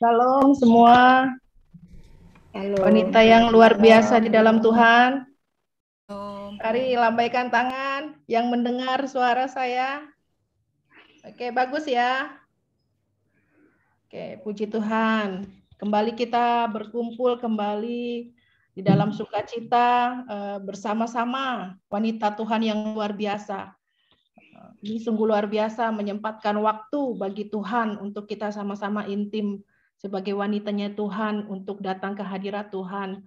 Shalom semua. Halo. Wanita yang luar biasa di dalam Tuhan. Mari lambaikan tangan yang mendengar suara saya. Oke, bagus ya. Oke, puji Tuhan. Kembali kita berkumpul kembali di dalam sukacita bersama-sama wanita Tuhan yang luar biasa. Ini sungguh luar biasa menyempatkan waktu bagi Tuhan untuk kita sama-sama intim sebagai wanitanya Tuhan untuk datang ke hadirat Tuhan,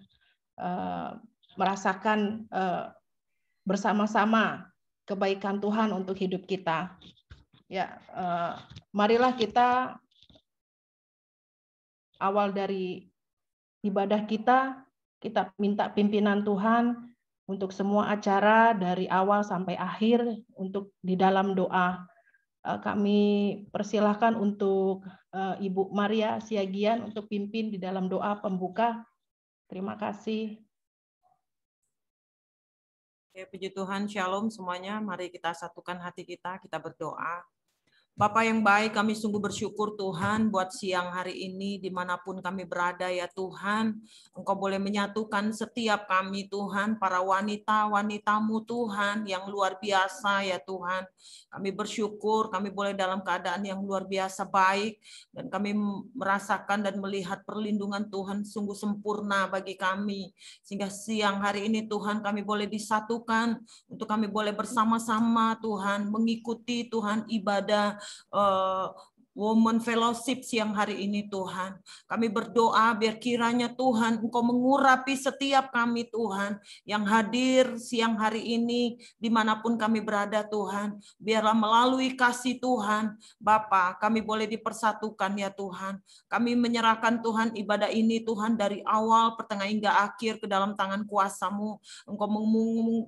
merasakan bersama-sama kebaikan Tuhan untuk hidup kita. Ya, marilah kita awal dari ibadah kita minta pimpinan Tuhan untuk semua acara dari awal sampai akhir untuk di dalam doa. Kami persilahkan untuk Ibu Maria Siagian untuk pimpin di dalam doa pembuka. Terima kasih. Ya, puji Tuhan, shalom semuanya. Mari kita satukan hati kita berdoa. Bapa yang baik, kami sungguh bersyukur Tuhan buat siang hari ini dimanapun kami berada ya Tuhan. Engkau boleh menyatukan setiap kami Tuhan, para wanita-wanitamu Tuhan yang luar biasa ya Tuhan. Kami bersyukur kami boleh dalam keadaan yang luar biasa baik dan kami merasakan dan melihat perlindungan Tuhan sungguh sempurna bagi kami. Sehingga siang hari ini Tuhan kami boleh disatukan untuk kami boleh bersama-sama Tuhan mengikuti Tuhan ibadah Women Fellowship siang hari ini Tuhan. Kami berdoa biar kiranya Tuhan Engkau mengurapi setiap kami Tuhan yang hadir siang hari ini dimanapun kami berada Tuhan. Biarlah melalui kasih Tuhan Bapa kami boleh dipersatukan ya Tuhan. Kami menyerahkan Tuhan ibadah ini Tuhan dari awal pertengahan hingga akhir ke dalam tangan kuasa-Mu. Engkau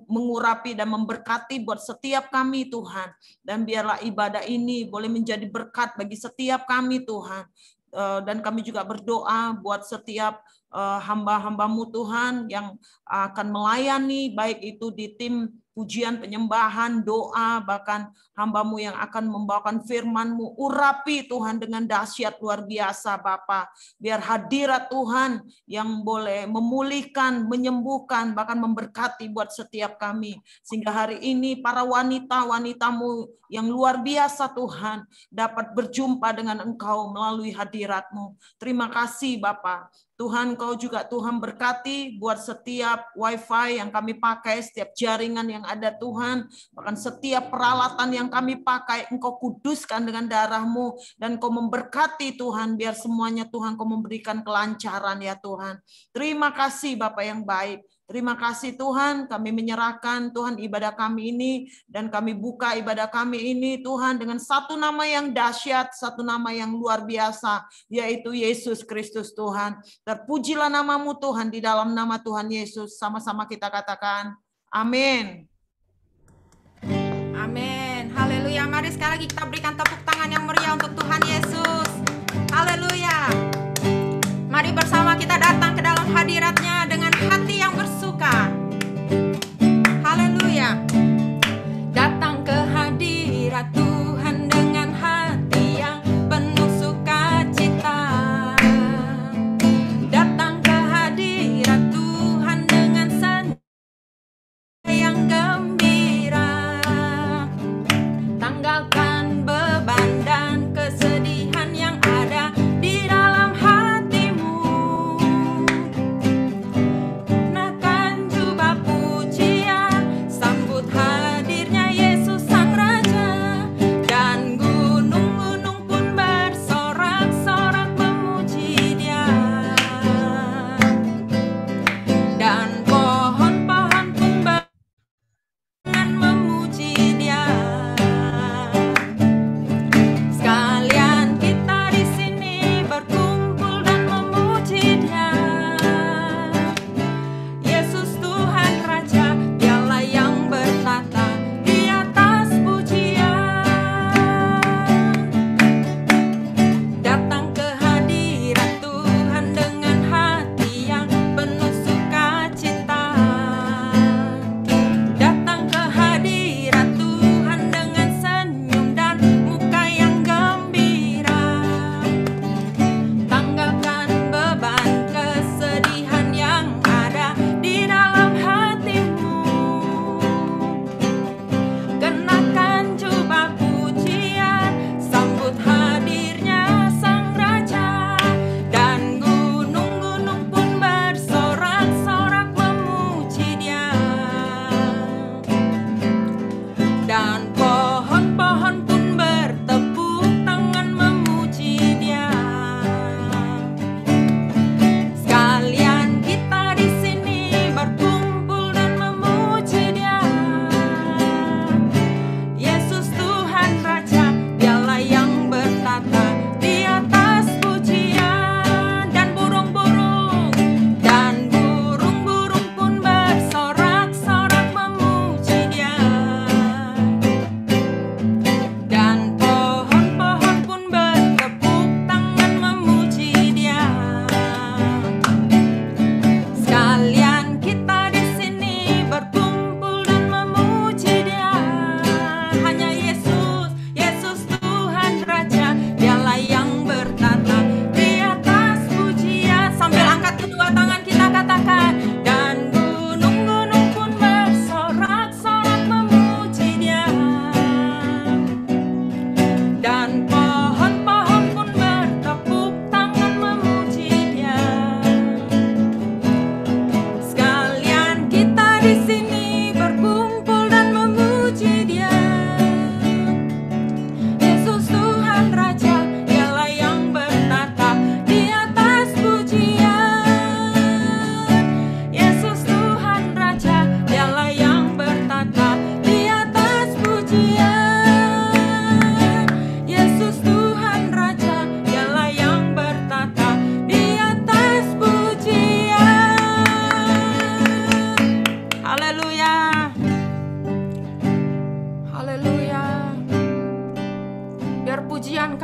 mengurapi dan memberkati buat setiap kami Tuhan. Dan biarlah ibadah ini boleh menjadi berkat bagi setiap kami Tuhan. Dan kami juga berdoa buat setiap hamba-hambamu Tuhan yang akan melayani baik itu di tim pujian, penyembahan, doa, bahkan hamba-Mu yang akan membawakan firman-Mu. Urapi Tuhan dengan dahsyat luar biasa Bapa. Biar hadirat Tuhan yang boleh memulihkan, menyembuhkan, bahkan memberkati buat setiap kami. Sehingga hari ini para wanita-wanita-Mu yang luar biasa Tuhan dapat berjumpa dengan Engkau melalui hadirat-Mu. Terima kasih Bapa. Tuhan, Kau juga Tuhan berkati buat setiap wifi yang kami pakai, setiap jaringan yang ada Tuhan, bahkan setiap peralatan yang kami pakai, Engkau kuduskan dengan darah-Mu, dan Kau memberkati Tuhan, biar semuanya Tuhan Kau memberikan kelancaran ya Tuhan. Terima kasih Bapa yang baik. Terima kasih Tuhan, kami menyerahkan Tuhan ibadah kami ini, dan kami buka ibadah kami ini Tuhan dengan satu nama yang dahsyat, satu nama yang luar biasa, yaitu Yesus Kristus Tuhan. Terpujilah nama-Mu Tuhan, di dalam nama Tuhan Yesus. Sama-sama kita katakan, amin. Amin. Haleluya. Mari sekali lagi kita berikan tepuk tangan yang meriah untuk Tuhan Yesus. Haleluya. Mari bersama kita datang ke dalam hadirat-Nya dengan hati yang bersuka. Haleluya. Datang ke hadirat Tuhan dengan hati yang penuh sukacita. Datang ke hadirat Tuhan dengan senda yang gembira. Tanggalkan beban dan kesedihan yang ada di dalam hatimu. Kenakan jubah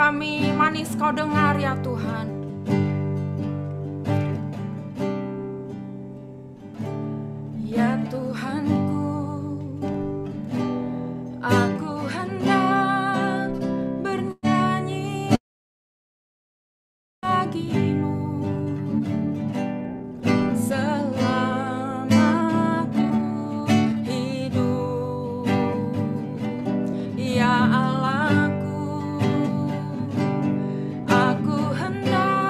kami manis Kau dengar ya Tuhan. Ya Tuhanku, aku hendak bernyanyi bagimu selama aku hidup. Ya Allahku, aku hendak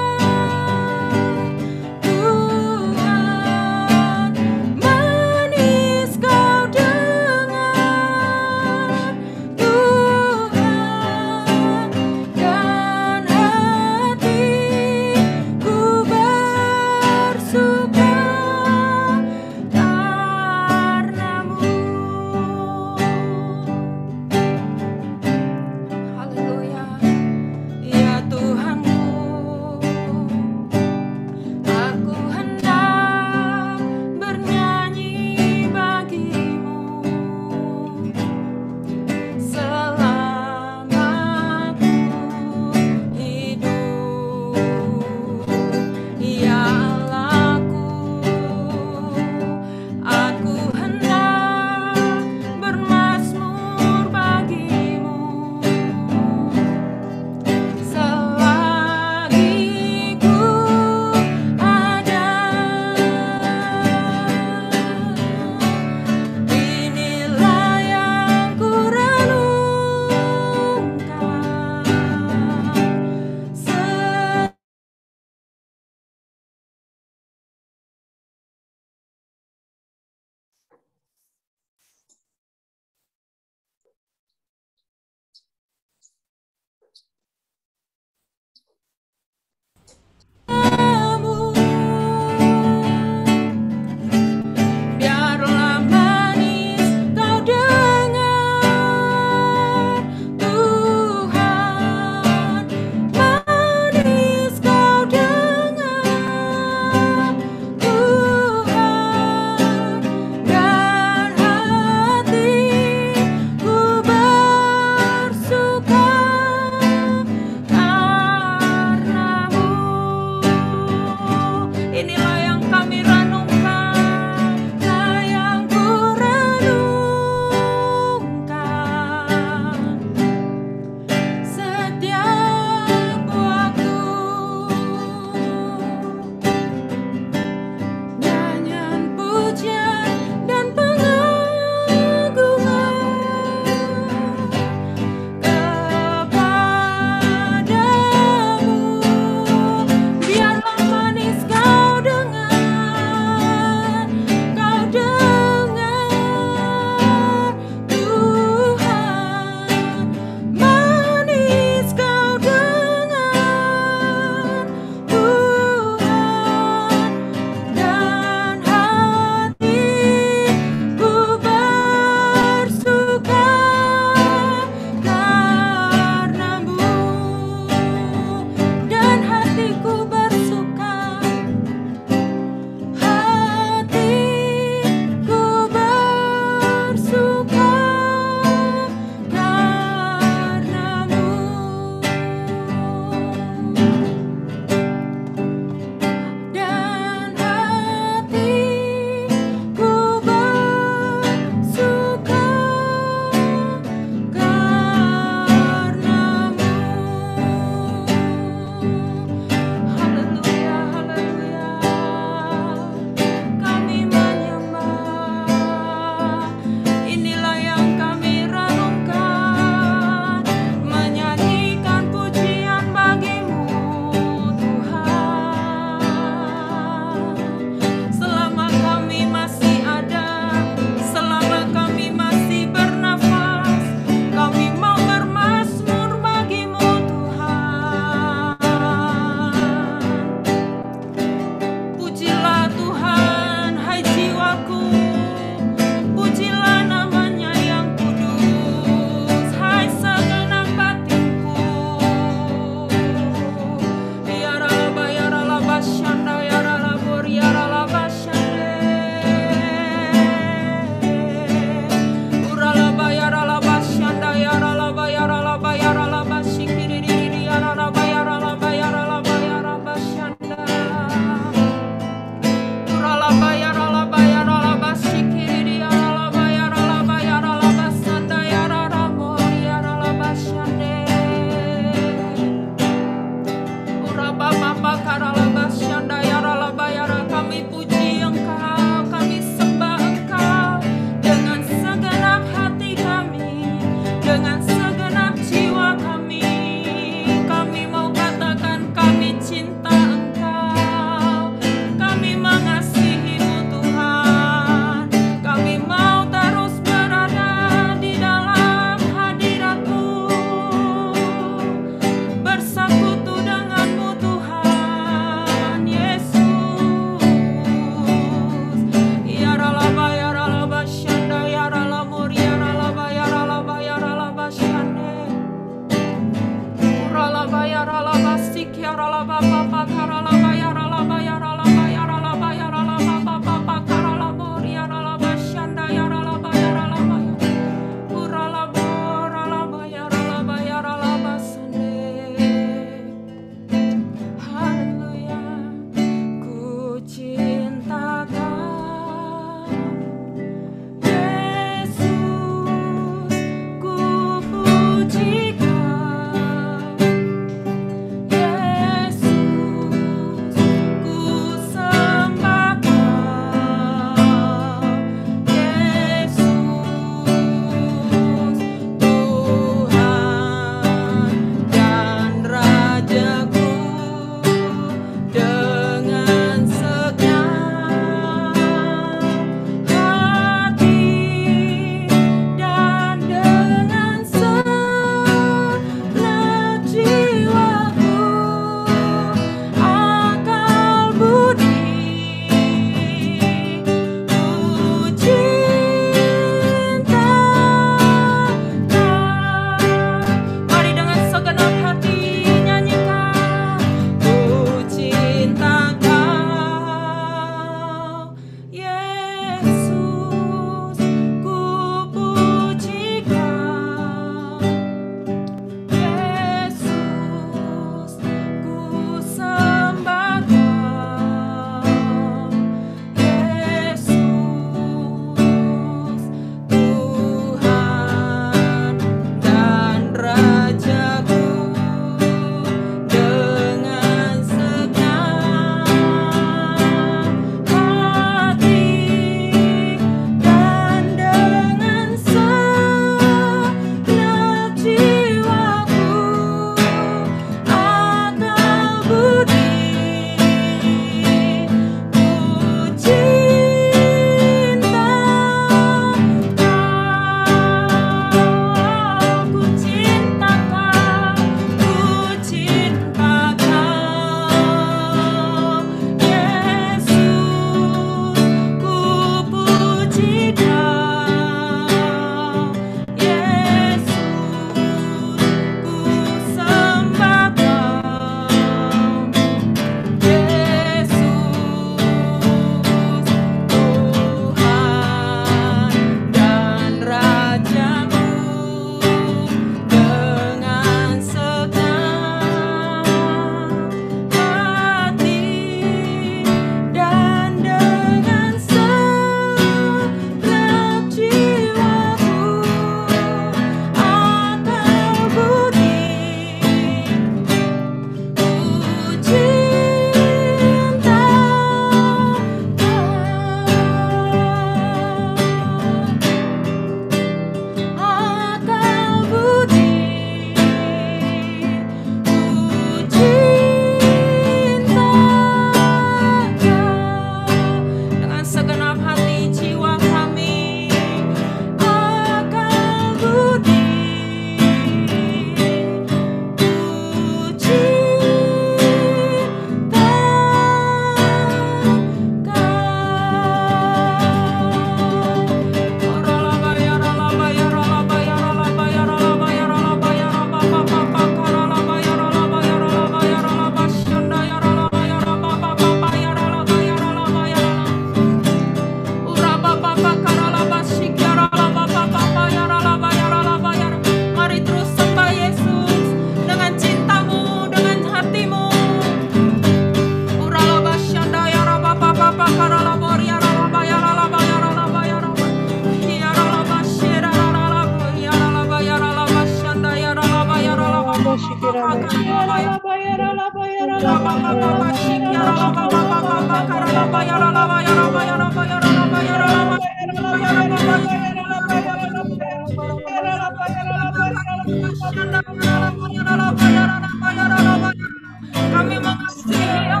Kami mengasihi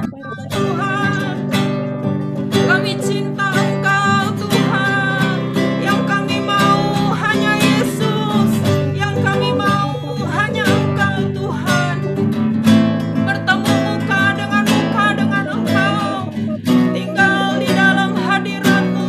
Tuhan, kami cinta Engkau Tuhan. Yang kami mau hanya Yesus, yang kami mau hanya Engkau Tuhan. Bertemu muka dengan Engkau, tinggal di dalam hadirat-Mu.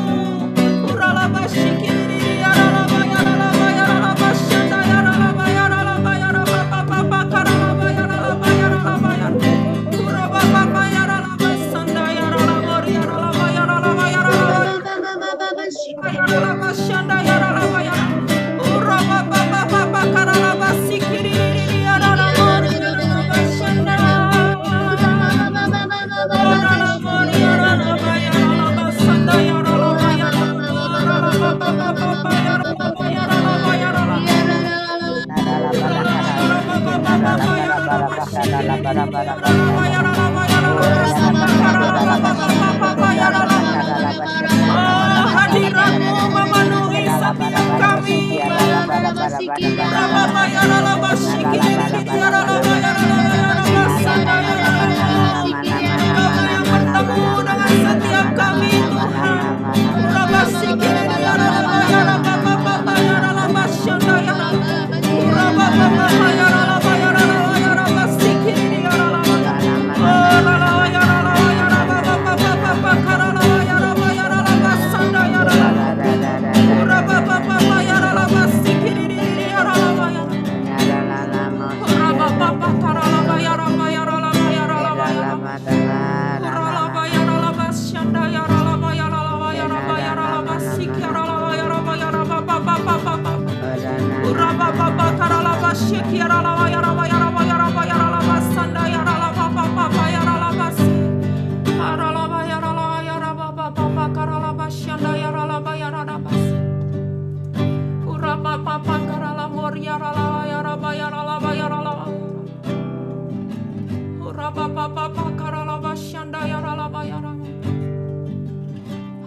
Hadirat-Mu memenuhi setiap kami. Yang bertemu dengan setiap kami Tuhan.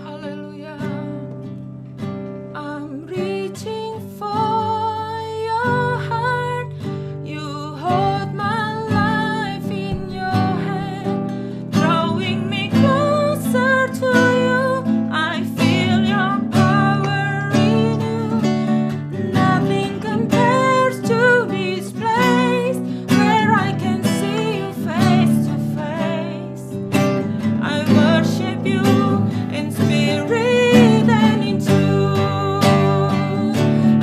Hallelujah. I'm reaching for your heart. You hold my life in your hand, drawing me closer to you. I feel your power in you. Nothing compares to this place where I can see you face to face. I worship you in spirit and in truth.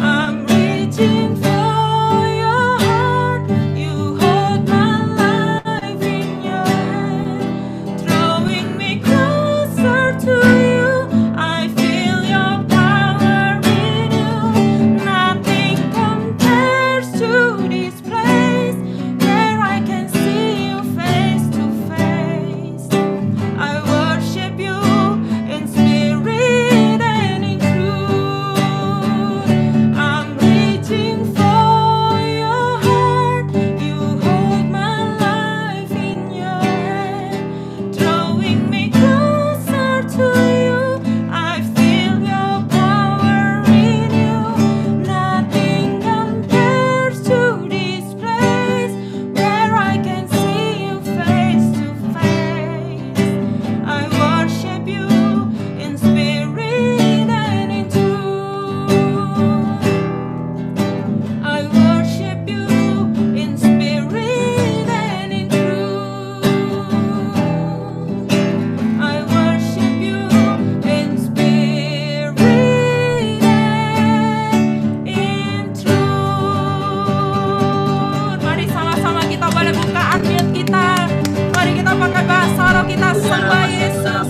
I'm reaching for your heart. You hold my life in your hand, drawing me closer to you. I feel your power in you. Nothing compares to this place where I can see you face to face. I worship you in spirit and in truth. I'm reaching for your heart. You hold my life in your hand, drawing me closer to you. I feel your power in you. Nothing compares to this place where I can see you face to face. I worship you in spirit and in truth. I worship you in spirit and in truth. I worship you in spirit and in truth. Mari sama-sama kita boleh buka artiat kita. Mari kita pakai bahasa roh kita sembah Yesus.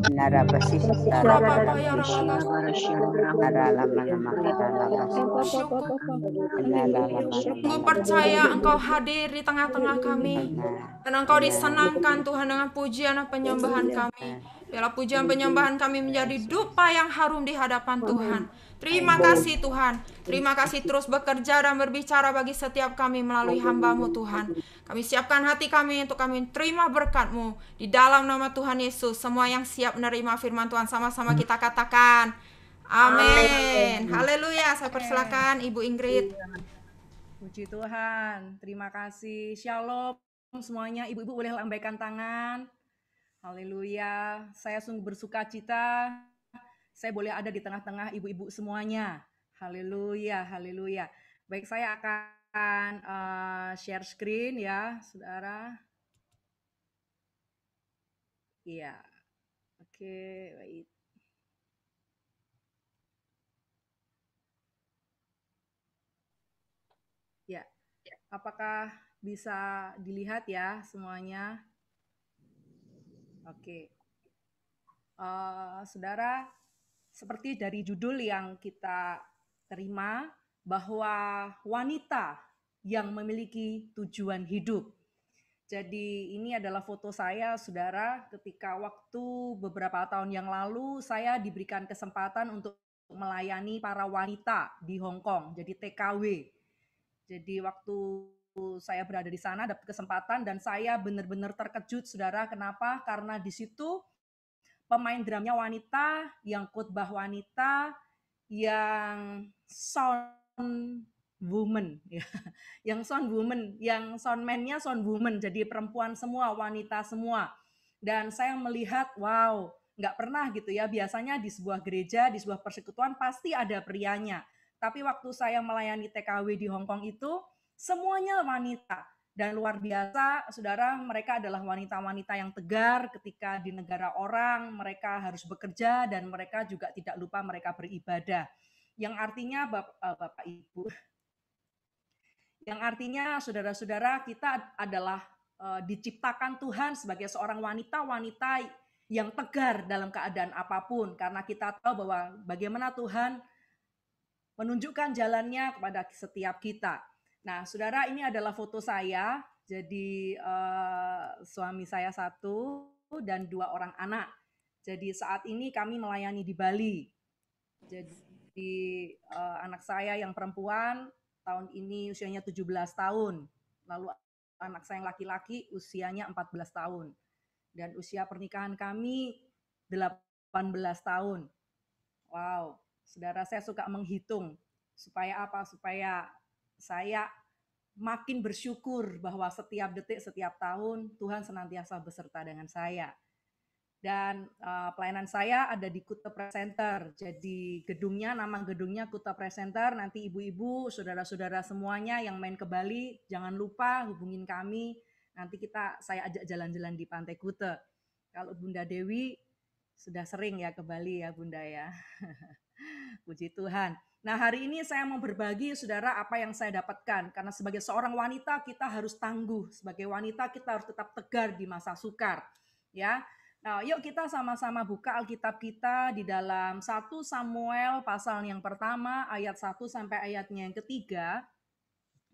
Narabasi Sungguh percaya Engkau hadir di tengah-tengah kami. Dan Engkau disenangkan Tuhan dengan pujian dan penyembahan kami. Biarlah pujian penyembahan kami menjadi dupa yang harum di hadapan Tuhan. Terima kasih Tuhan. Terima kasih terus bekerja dan berbicara bagi setiap kami melalui hamba-Mu Tuhan. Kami siapkan hati kami untuk kami terima berkat-Mu. Di dalam nama Tuhan Yesus, semua yang siap menerima firman Tuhan sama-sama kita katakan. Amin. Haleluya. Saya persilakan Ibu Ingrid. Puji Tuhan. Terima kasih. Shalom semuanya. Ibu-ibu boleh lambaikan tangan. Haleluya. Saya sungguh bersuka cita. Saya boleh ada di tengah-tengah ibu-ibu semuanya. Haleluya, haleluya. Baik, saya akan share screen ya, saudara. Iya. Oke, baik. Ya, apakah bisa dilihat ya semuanya? Oke. Saudara, seperti dari judul yang kita terima, bahwa wanita yang memiliki tujuan hidup. Jadi ini adalah foto saya, saudara, ketika waktu beberapa tahun yang lalu saya diberikan kesempatan untuk melayani para wanita di Hong Kong, jadi TKW. Jadi waktu saya berada di sana dapat kesempatan dan saya benar-benar terkejut, saudara. Kenapa? Karena di situ pemain drumnya wanita, yang khotbah wanita, yang sound woman, ya, yang sound woman, yang soundman-nya sound woman, jadi perempuan semua, wanita semua. Dan saya melihat, wow, nggak pernah gitu ya. Biasanya di sebuah gereja, di sebuah persekutuan pasti ada prianya. Tapi waktu saya melayani TKW di Hong Kong itu, semuanya wanita. Dan luar biasa, saudara, mereka adalah wanita-wanita yang tegar ketika di negara orang, mereka harus bekerja dan mereka juga tidak lupa mereka beribadah. Yang artinya, Bapak Ibu, yang artinya saudara-saudara, kita adalah diciptakan Tuhan sebagai seorang wanita-wanita yang tegar dalam keadaan apapun. Karena kita tahu bahwa bagaimana Tuhan menunjukkan jalannya kepada setiap kita. Nah, saudara, ini adalah foto saya. Jadi suami saya 1 dan 2 orang anak. Jadi saat ini kami melayani di Bali. Jadi anak saya yang perempuan tahun ini usianya 17 tahun. Lalu anak saya yang laki-laki usianya 14 tahun. Dan usia pernikahan kami 18 tahun. Wow, saudara, saya suka menghitung. Supaya apa? Supaya saya makin bersyukur bahwa setiap detik, setiap tahun Tuhan senantiasa beserta dengan saya. Dan pelayanan saya ada di Kuta Press Center. Jadi nama gedungnya Kuta Press Center. Nanti ibu-ibu, saudara-saudara semuanya yang main ke Bali, jangan lupa hubungin kami. Nanti saya ajak jalan-jalan di Pantai Kuta. Kalau Bunda Dewi sudah sering ya ke Bali ya Bunda ya. Puji Tuhan. Nah, hari ini saya mau berbagi, saudara, apa yang saya dapatkan. Karena sebagai seorang wanita, kita harus tangguh. Sebagai wanita, kita harus tetap tegar di masa sukar. Ya. Nah, yuk kita sama-sama buka Alkitab kita di dalam 1 Samuel pasal yang pertama, ayat 1 sampai ayatnya yang ketiga.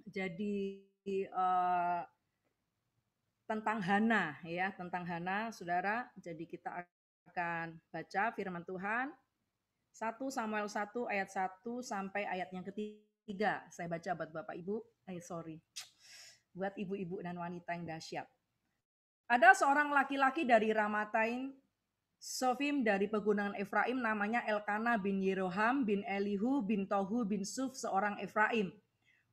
Jadi, tentang Hana, ya, tentang Hana, saudara. Jadi kita akan baca firman Tuhan. 1 Samuel 1 ayat 1 sampai ayat yang ketiga. Saya baca buat Bapak Ibu. Buat ibu-ibu dan wanita yang dahsyat. Ada seorang laki-laki dari Ramatain Sofim dari pegunungan Efraim, namanya Elkana bin Yeroham bin Elihu bin Tohu bin Suf, seorang Efraim.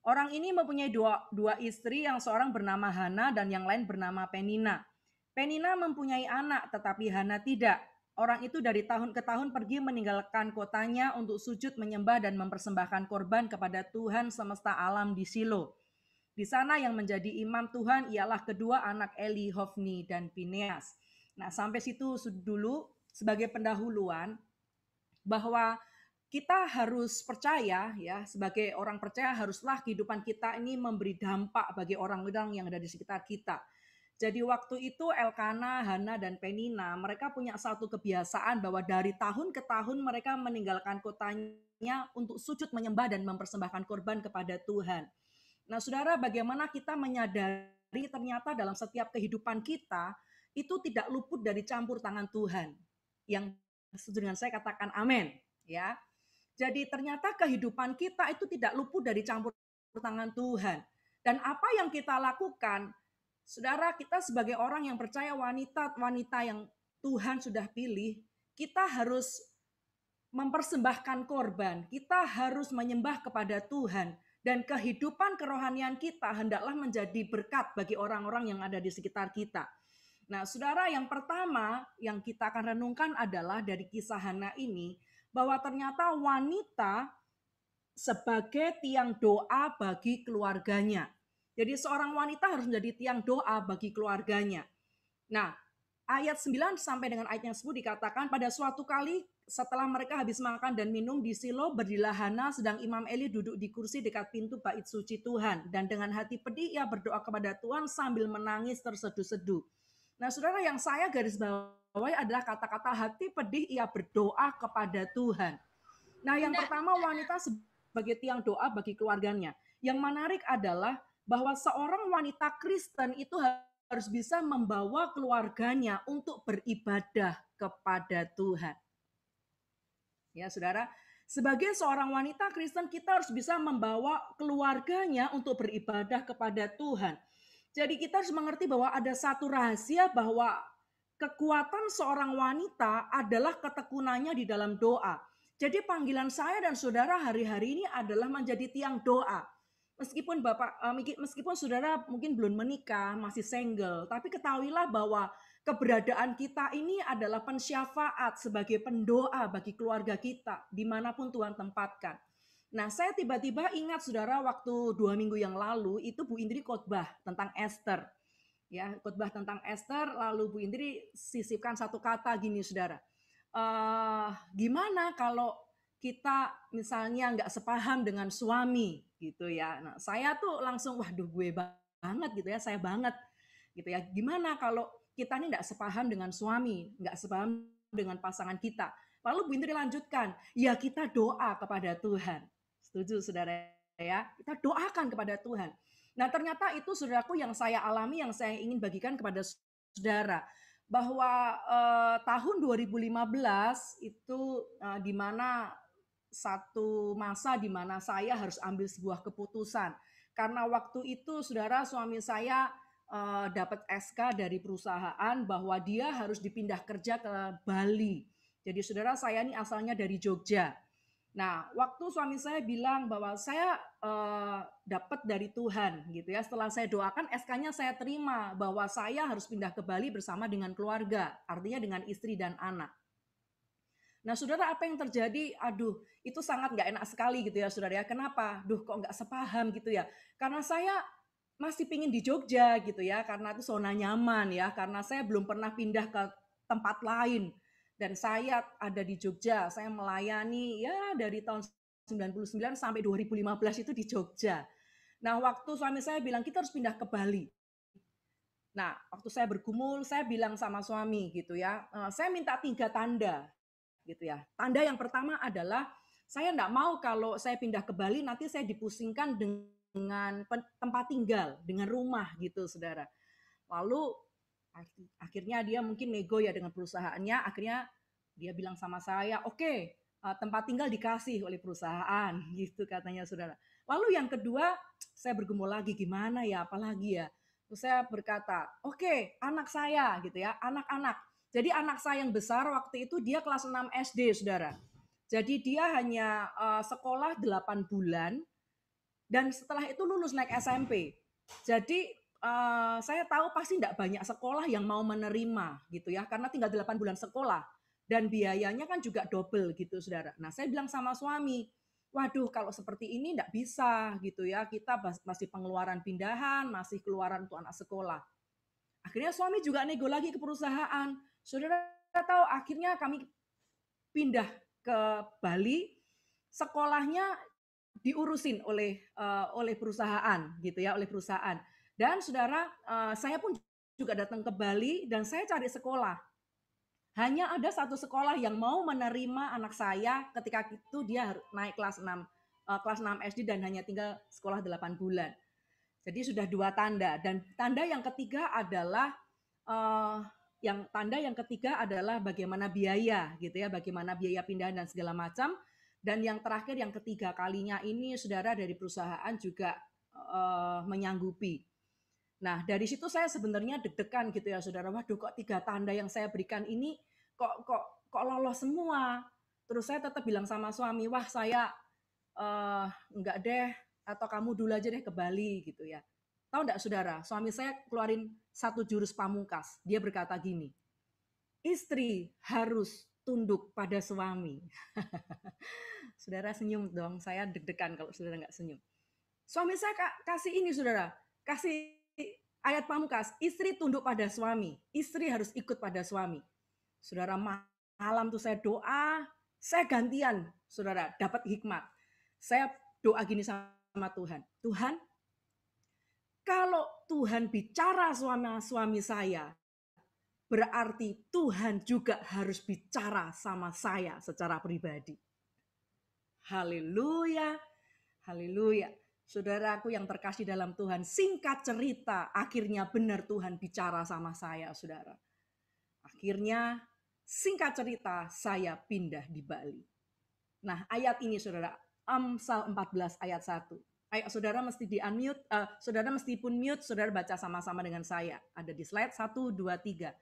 Orang ini mempunyai dua istri, yang seorang bernama Hana dan yang lain bernama Penina. Penina mempunyai anak, tetapi Hana tidak. Orang itu dari tahun ke tahun pergi meninggalkan kotanya untuk sujud menyembah dan mempersembahkan korban kepada Tuhan semesta alam di Silo. Di sana yang menjadi imam Tuhan ialah kedua anak Eli, Hofni dan Pineas. Nah, sampai situ dulu sebagai pendahuluan bahwa kita harus percaya, ya, sebagai orang percaya haruslah kehidupan kita ini memberi dampak bagi orang-orang yang ada di sekitar kita. Jadi waktu itu Elkana, Hana, dan Penina, mereka punya satu kebiasaan bahwa dari tahun ke tahun mereka meninggalkan kotanya untuk sujud menyembah dan mempersembahkan korban kepada Tuhan. Nah, saudara, bagaimana kita menyadari ternyata dalam setiap kehidupan kita itu tidak luput dari campur tangan Tuhan. Yang setuju dengan saya katakan amin, ya. Jadi ternyata kehidupan kita itu tidak luput dari campur tangan Tuhan. Dan apa yang kita lakukan, saudara, kita sebagai orang yang percaya, wanita yang Tuhan sudah pilih, kita harus mempersembahkan korban, kita harus menyembah kepada Tuhan, dan kehidupan kerohanian kita hendaklah menjadi berkat bagi orang-orang yang ada di sekitar kita. Nah, saudara, yang pertama yang kita akan renungkan adalah dari kisah Hana ini, bahwa ternyata wanita sebagai tiang doa bagi keluarganya. Jadi seorang wanita harus menjadi tiang doa bagi keluarganya. Nah, ayat 9 sampai dengan ayat yang 10 dikatakan, pada suatu kali setelah mereka habis makan dan minum di Silo, berdirilah Hana sedang Imam Eli duduk di kursi dekat pintu bait suci Tuhan. Dan dengan hati pedih ia berdoa kepada Tuhan sambil menangis terseduh-seduh. Nah, saudara, yang saya garis bawahi adalah kata-kata hati pedih ia berdoa kepada Tuhan. Nah, yang pertama, wanita sebagai tiang doa bagi keluarganya. Yang menarik adalah bahwa seorang wanita Kristen itu harus bisa membawa keluarganya untuk beribadah kepada Tuhan. Ya, saudara, sebagai seorang wanita Kristen kita harus bisa membawa keluarganya untuk beribadah kepada Tuhan. Jadi kita harus mengerti bahwa ada satu rahasia bahwa kekuatan seorang wanita adalah ketekunannya di dalam doa. Jadi panggilan saya dan saudara hari-hari ini adalah menjadi tiang doa. Meskipun saudara mungkin belum menikah, masih single, tapi ketahuilah bahwa keberadaan kita ini adalah pensyafaat sebagai pendoa bagi keluarga kita, dimanapun Tuhan tempatkan. Nah, saya tiba-tiba ingat, saudara, waktu 2 minggu yang lalu, itu Bu Indri khotbah tentang Esther. Ya, khotbah tentang Esther, lalu Bu Indri sisipkan satu kata gini, saudara. Gimana kalau kita misalnya nggak sepaham dengan suami, gitu ya. Nah, saya tuh langsung, waduh, gue banget gitu ya, saya banget gitu ya. Gimana kalau kita ini nggak sepaham dengan suami, nggak sepaham dengan pasangan kita. Lalu Bu Indri lanjutkan, ya kita doa kepada Tuhan. Setuju, saudara ya? Kita doakan kepada Tuhan. Nah, ternyata itu, saudaraku, yang saya alami, yang saya ingin bagikan kepada saudara. Bahwa tahun 2015 itu di mana satu masa di mana saya harus ambil sebuah keputusan. Karena waktu itu, saudara, suami saya dapat SK dari perusahaan bahwa dia harus dipindah kerja ke Bali. Jadi, saudara, saya ini asalnya dari Jogja. Nah, waktu suami saya bilang bahwa saya dapat dari Tuhan, gitu ya. Setelah saya doakan, SK-nya saya terima bahwa saya harus pindah ke Bali bersama dengan keluarga, artinya dengan istri dan anak. Nah, saudara, apa yang terjadi? Aduh, itu sangat nggak enak sekali, gitu ya, saudara ya. Kenapa? Duh, kok nggak sepaham, gitu ya. Karena saya masih pingin di Jogja, gitu ya. Karena itu zona nyaman, ya. Karena saya belum pernah pindah ke tempat lain. Dan saya ada di Jogja, saya melayani ya dari tahun 99 sampai 2015 itu di Jogja. Nah, waktu suami saya bilang kita harus pindah ke Bali. Nah, waktu saya bergumul, saya bilang sama suami gitu ya, saya minta 3 tanda gitu ya. Tanda yang pertama adalah saya enggak mau kalau saya pindah ke Bali nanti saya dipusingkan dengan tempat tinggal, dengan rumah gitu, saudara. Lalu akhirnya dia mungkin nego ya dengan perusahaannya, akhirnya dia bilang sama saya, oke, tempat tinggal dikasih oleh perusahaan, gitu katanya, saudara. Lalu yang kedua, saya bergumul lagi, gimana ya, apalagi ya. Terus saya berkata, oke, anak saya gitu ya, anak-anak. Jadi anak saya yang besar waktu itu dia kelas 6 SD, saudara. Jadi dia hanya sekolah 8 bulan, dan setelah itu lulus naik SMP. Jadi saya tahu pasti tidak banyak sekolah yang mau menerima gitu ya, karena tinggal 8 bulan sekolah dan biayanya kan juga double gitu, saudara. Nah, saya bilang sama suami, waduh, kalau seperti ini tidak bisa gitu ya, kita masih pengeluaran pindahan, masih keluaran untuk anak sekolah. Akhirnya suami juga nego lagi ke perusahaan. Saudara tahu, akhirnya kami pindah ke Bali, sekolahnya diurusin oleh perusahaan gitu ya, oleh perusahaan. Dan saudara, saya pun juga datang ke Bali dan saya cari sekolah. Hanya ada satu sekolah yang mau menerima anak saya ketika itu dia naik kelas 6 SD dan hanya tinggal sekolah 8 bulan. Jadi sudah 2 tanda, dan tanda yang ketiga adalah bagaimana biaya gitu ya, bagaimana biaya pindahan dan segala macam. Dan yang terakhir, yang ketiga kalinya ini saudara, dari perusahaan juga menyanggupi. Nah, dari situ saya sebenarnya deg-degan gitu ya saudara. Waduh, kok 3 tanda yang saya berikan ini kok lolos semua. Terus saya tetap bilang sama suami, wah saya enggak deh, atau kamu dulu aja deh ke Bali gitu ya. Tahu enggak saudara, suami saya keluarin satu jurus pamungkas. Dia berkata gini, istri harus tunduk pada suami. Saudara senyum dong, saya deg-degan kalau saudara enggak senyum. Suami saya kasih ini saudara, kasih ayat pamungkas, istri tunduk pada suami, istri harus ikut pada suami. Saudara, malam tuh saya doa, saya gantian, saudara, dapat hikmat. Saya doa gini sama Tuhan, Tuhan, kalau Tuhan bicara sama suami saya, berarti Tuhan juga harus bicara sama saya secara pribadi. Haleluya, haleluya. Saudaraku yang terkasih dalam Tuhan, singkat cerita, akhirnya benar Tuhan bicara sama saya, saudara. Akhirnya, singkat cerita, saya pindah di Bali. Nah, ayat ini, saudara, Amsal 14 ayat 1. Ayo, saudara mesti di-unmute, saudara mesti pun mute, saudara baca sama-sama dengan saya. Ada di slide 1, 2, 3.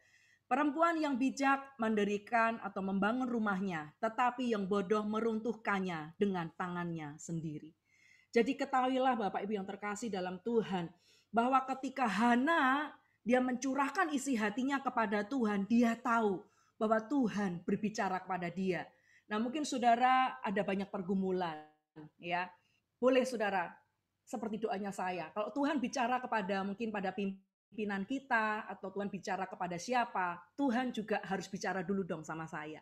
Perempuan yang bijak mendirikan atau membangun rumahnya, tetapi yang bodoh meruntuhkannya dengan tangannya sendiri. Jadi ketahuilah Bapak Ibu yang terkasih dalam Tuhan, bahwa ketika Hana dia mencurahkan isi hatinya kepada Tuhan, dia tahu bahwa Tuhan berbicara kepada dia. Nah, mungkin saudara ada banyak pergumulan, ya. Boleh saudara, seperti doanya saya. Kalau Tuhan bicara kepada mungkin pada pimpinan kita, atau Tuhan bicara kepada siapa, Tuhan juga harus bicara dulu dong sama saya.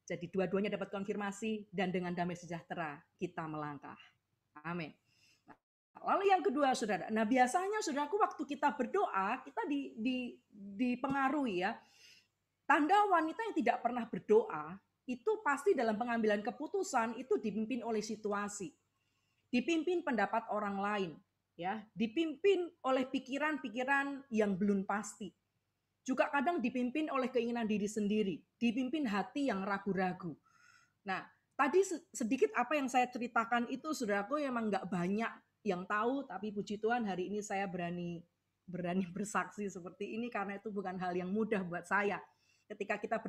Jadi dua-duanya dapat konfirmasi, dan dengan damai sejahtera kita melangkah. Amin. Lalu yang kedua, saudara. Nah, biasanya saudaraku waktu kita berdoa, kita dipengaruhi ya. Tanda wanita yang tidak pernah berdoa, itu pasti dalam pengambilan keputusan itu dipimpin oleh situasi. Dipimpin pendapat orang lain, ya. Dipimpin oleh pikiran-pikiran yang belum pasti. Juga kadang dipimpin oleh keinginan diri sendiri, dipimpin hati yang ragu-ragu. Nah, tadi sedikit apa yang saya ceritakan itu, saudaraku, memang nggak banyak yang tahu, tapi puji Tuhan hari ini saya berani bersaksi seperti ini, karena itu bukan hal yang mudah buat saya. Ketika kita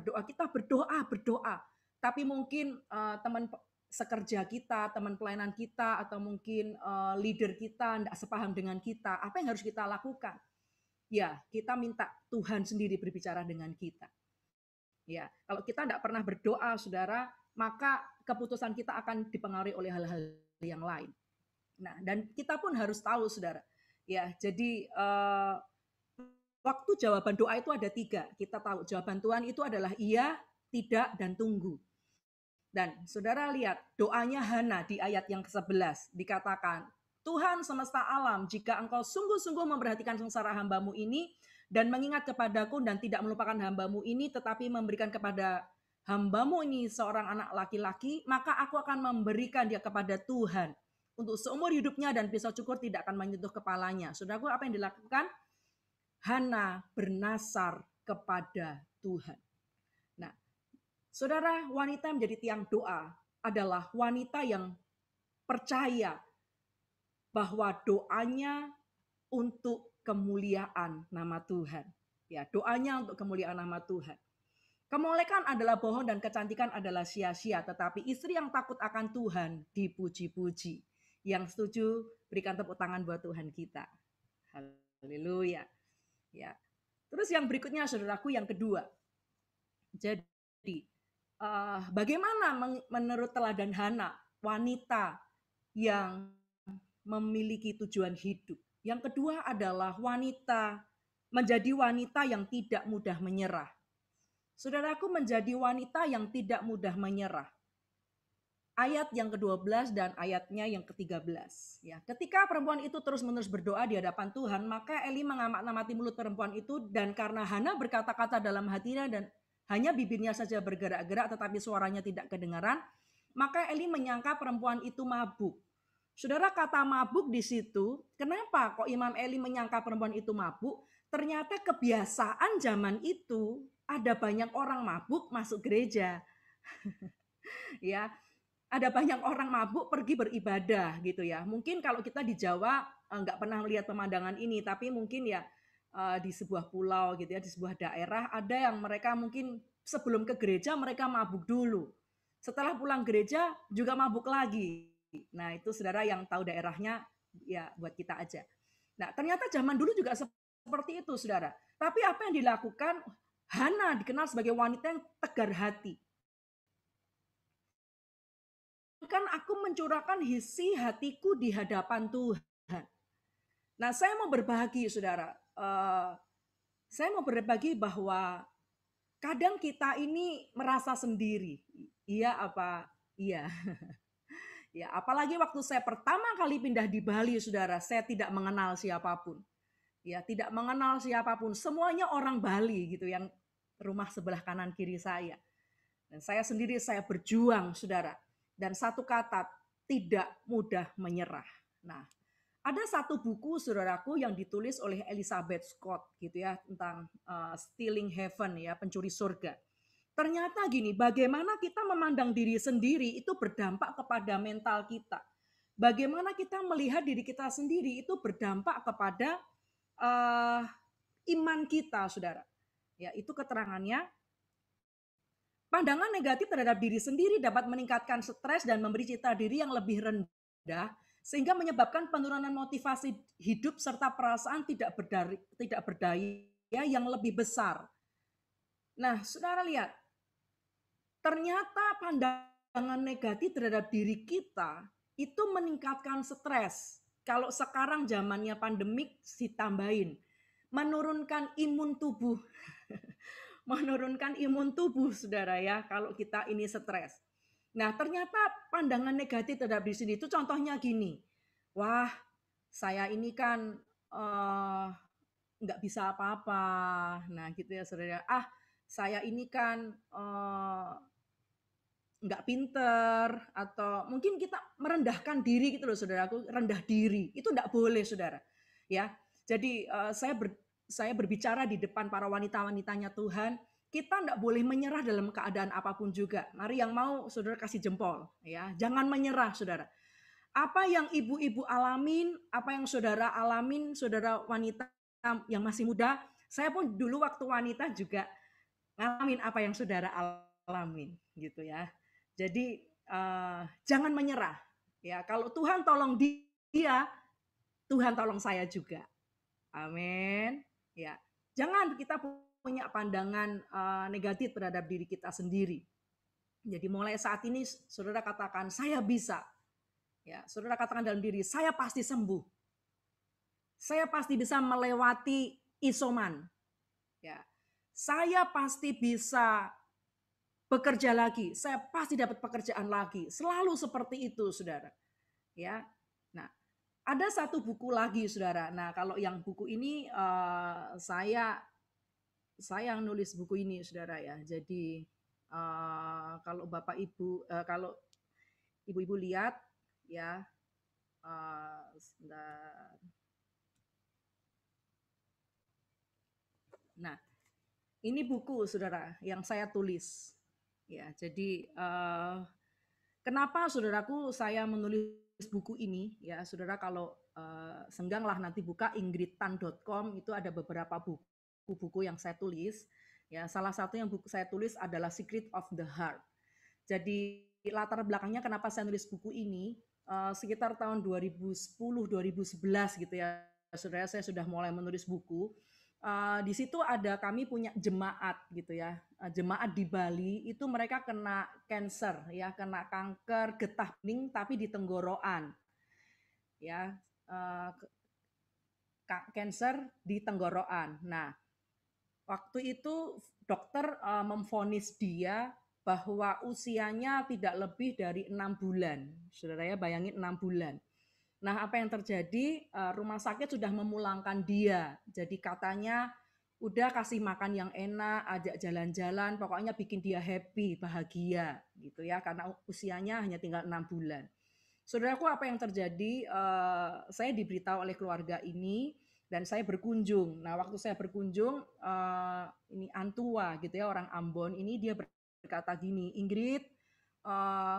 berdoa, tapi mungkin teman sekerja kita, teman pelayanan kita, atau mungkin leader kita tidak sepaham dengan kita, apa yang harus kita lakukan? Ya, kita minta Tuhan sendiri berbicara dengan kita. Ya, kalau kita tidak pernah berdoa, saudara, maka keputusan kita akan dipengaruhi oleh hal-hal yang lain. Nah, dan kita pun harus tahu, saudara. Ya, jadi waktu jawaban doa itu ada 3. Kita tahu jawaban Tuhan itu adalah iya, tidak, dan tunggu. Dan saudara lihat doanya Hana di ayat yang ke-11 dikatakan, Tuhan semesta alam, jika engkau sungguh-sungguh memperhatikan sengsara hambamu ini dan mengingat kepadaku dan tidak melupakan hambamu ini, tetapi memberikan kepada hambamu ini seorang anak laki-laki, maka aku akan memberikan dia kepada Tuhan untuk seumur hidupnya dan pisau cukur tidak akan menyentuh kepalanya. Saudaraku, apa yang dilakukan? Hana bernasar kepada Tuhan. Nah, saudara, wanita yang menjadi tiang doa adalah wanita yang percaya bahwa doanya untuk kemuliaan nama Tuhan. Ya, doanya untuk kemuliaan nama Tuhan. Kemolekan adalah bohong dan kecantikan adalah sia-sia, tetapi istri yang takut akan Tuhan dipuji-puji. Yang setuju, berikan tepuk tangan buat Tuhan kita. Haleluya. Ya. Terus yang berikutnya, saudaraku, yang kedua. Jadi, bagaimana menurut teladan Hana, wanita yang memiliki tujuan hidup? Yang kedua adalah menjadi wanita yang tidak mudah menyerah. Saudaraku, menjadi wanita yang tidak mudah menyerah. ayat yang ke-12 dan ayatnya yang ke-13. Ya, ketika perempuan itu terus-menerus berdoa di hadapan Tuhan, maka Eli mengamati mulut perempuan itu, dan karena Hana berkata-kata dalam hatinya dan hanya bibirnya saja bergerak-gerak tetapi suaranya tidak kedengaran, maka Eli menyangka perempuan itu mabuk. Saudara, kata mabuk di situ, kenapa kok Imam Eli menyangka perempuan itu mabuk? Ternyata kebiasaan zaman itu ada banyak orang mabuk masuk gereja. Ya, ada banyak orang mabuk pergi beribadah gitu ya. Mungkin kalau kita di Jawa nggak pernah melihat pemandangan ini, tapi mungkin ya di sebuah pulau gitu ya, di sebuah daerah ada yang mereka mungkin sebelum ke gereja mereka mabuk dulu. Setelah pulang gereja juga mabuk lagi. Nah, itu saudara yang tahu daerahnya ya buat kita aja. Nah, ternyata zaman dulu juga seperti itu, saudara. Tapi apa yang dilakukan, Hana dikenal sebagai wanita yang tegar hati. Kan aku mencurahkan isi hatiku di hadapan Tuhan. Nah, saya mau berbagi, saudara. Saya mau berbagi bahwa kadang kita ini merasa sendiri. Iya apa? Iya. Ya, apalagi waktu saya pertama kali pindah di Bali, saudara, saya tidak mengenal siapapun. Ya, tidak mengenal siapapun. Semuanya orang Bali gitu yang rumah sebelah kanan kiri saya. Dan saya sendiri saya berjuang, saudara. Dan satu kata, tidak mudah menyerah. Nah, ada satu buku, saudaraku, yang ditulis oleh Elizabeth Scott gitu ya, tentang Stealing Heaven ya, pencuri surga. Ternyata gini, bagaimana kita memandang diri sendiri itu berdampak kepada mental kita. Bagaimana kita melihat diri kita sendiri itu berdampak kepada iman kita, saudara. Ya, itu keterangannya. Pandangan negatif terhadap diri sendiri dapat meningkatkan stres dan memberi citra diri yang lebih rendah, sehingga menyebabkan penurunan motivasi hidup serta perasaan tidak berdaya yang lebih besar. Nah, saudara lihat, ternyata pandangan negatif terhadap diri kita itu meningkatkan stres. Kalau sekarang zamannya pandemik ditambahin, menurunkan imun tubuh. Menurunkan imun tubuh, saudara ya, kalau kita ini stres. Nah, ternyata pandangan negatif terhadap diri sendiri itu contohnya gini. Wah, saya ini kan nggak bisa apa-apa. Nah, gitu ya, saudara. Saya ini kan nggak pinter, atau mungkin kita merendahkan diri gitu loh, saudaraku, rendah diri. Itu nggak boleh, saudara. Ya, jadi saya berbicara di depan para wanita-wanitanya Tuhan, kita tidak boleh menyerah dalam keadaan apapun juga. Mari yang mau, saudara kasih jempol. Ya, jangan menyerah, saudara. Apa yang ibu-ibu alamin, apa yang saudara alamin, saudara wanita yang masih muda, saya pun dulu waktu wanita juga ngalamin apa yang saudara alamin, gitu ya. Jadi jangan menyerah. Ya, kalau Tuhan tolong dia, Tuhan tolong saya juga. Amin. Ya, jangan kita punya pandangan negatif terhadap diri kita sendiri. Jadi mulai saat ini saudara katakan saya bisa. Ya, saudara katakan dalam diri saya pasti sembuh. Saya pasti bisa melewati isoman. Ya. Saya pasti bisa bekerja lagi. Saya pasti dapat pekerjaan lagi. Selalu seperti itu, saudara. Ya. Nah, ada satu buku lagi, saudara. Nah, kalau yang buku ini saya yang nulis buku ini, saudara ya. Jadi kalau Bapak Ibu, kalau Ibu-ibu lihat, ya, sebentar. Nah, ini buku, saudara, yang saya tulis. Ya, jadi kenapa, saudaraku, saya menulis buku ini? Ya, saudara, kalau sengganglah nanti buka ingridtan.com, itu ada beberapa buku-buku yang saya tulis. Ya, salah satu yang buku saya tulis adalah Secret of the Heart. Jadi latar belakangnya kenapa saya nulis buku ini, sekitar tahun 2010-2011 gitu ya, saudara, saya sudah mulai menulis buku. Di situ ada, kami punya jemaat gitu ya, jemaat di Bali itu mereka kena cancer ya, kena kanker getah bening tapi di tenggorokan ya, cancer di tenggorokan. Nah, waktu itu dokter memvonis dia bahwa usianya tidak lebih dari 6 bulan. Saudara ya, bayangin 6 bulan. Nah, apa yang terjadi? Rumah sakit sudah memulangkan dia. Jadi katanya udah kasih makan yang enak, ajak jalan-jalan, pokoknya bikin dia happy, bahagia gitu ya, karena usianya hanya tinggal 6 bulan. Saudaraku, apa yang terjadi? Saya diberitahu oleh keluarga ini dan saya berkunjung. Nah, waktu saya berkunjung, ini Antua gitu ya, orang Ambon ini, dia berkata gini, Ingrid,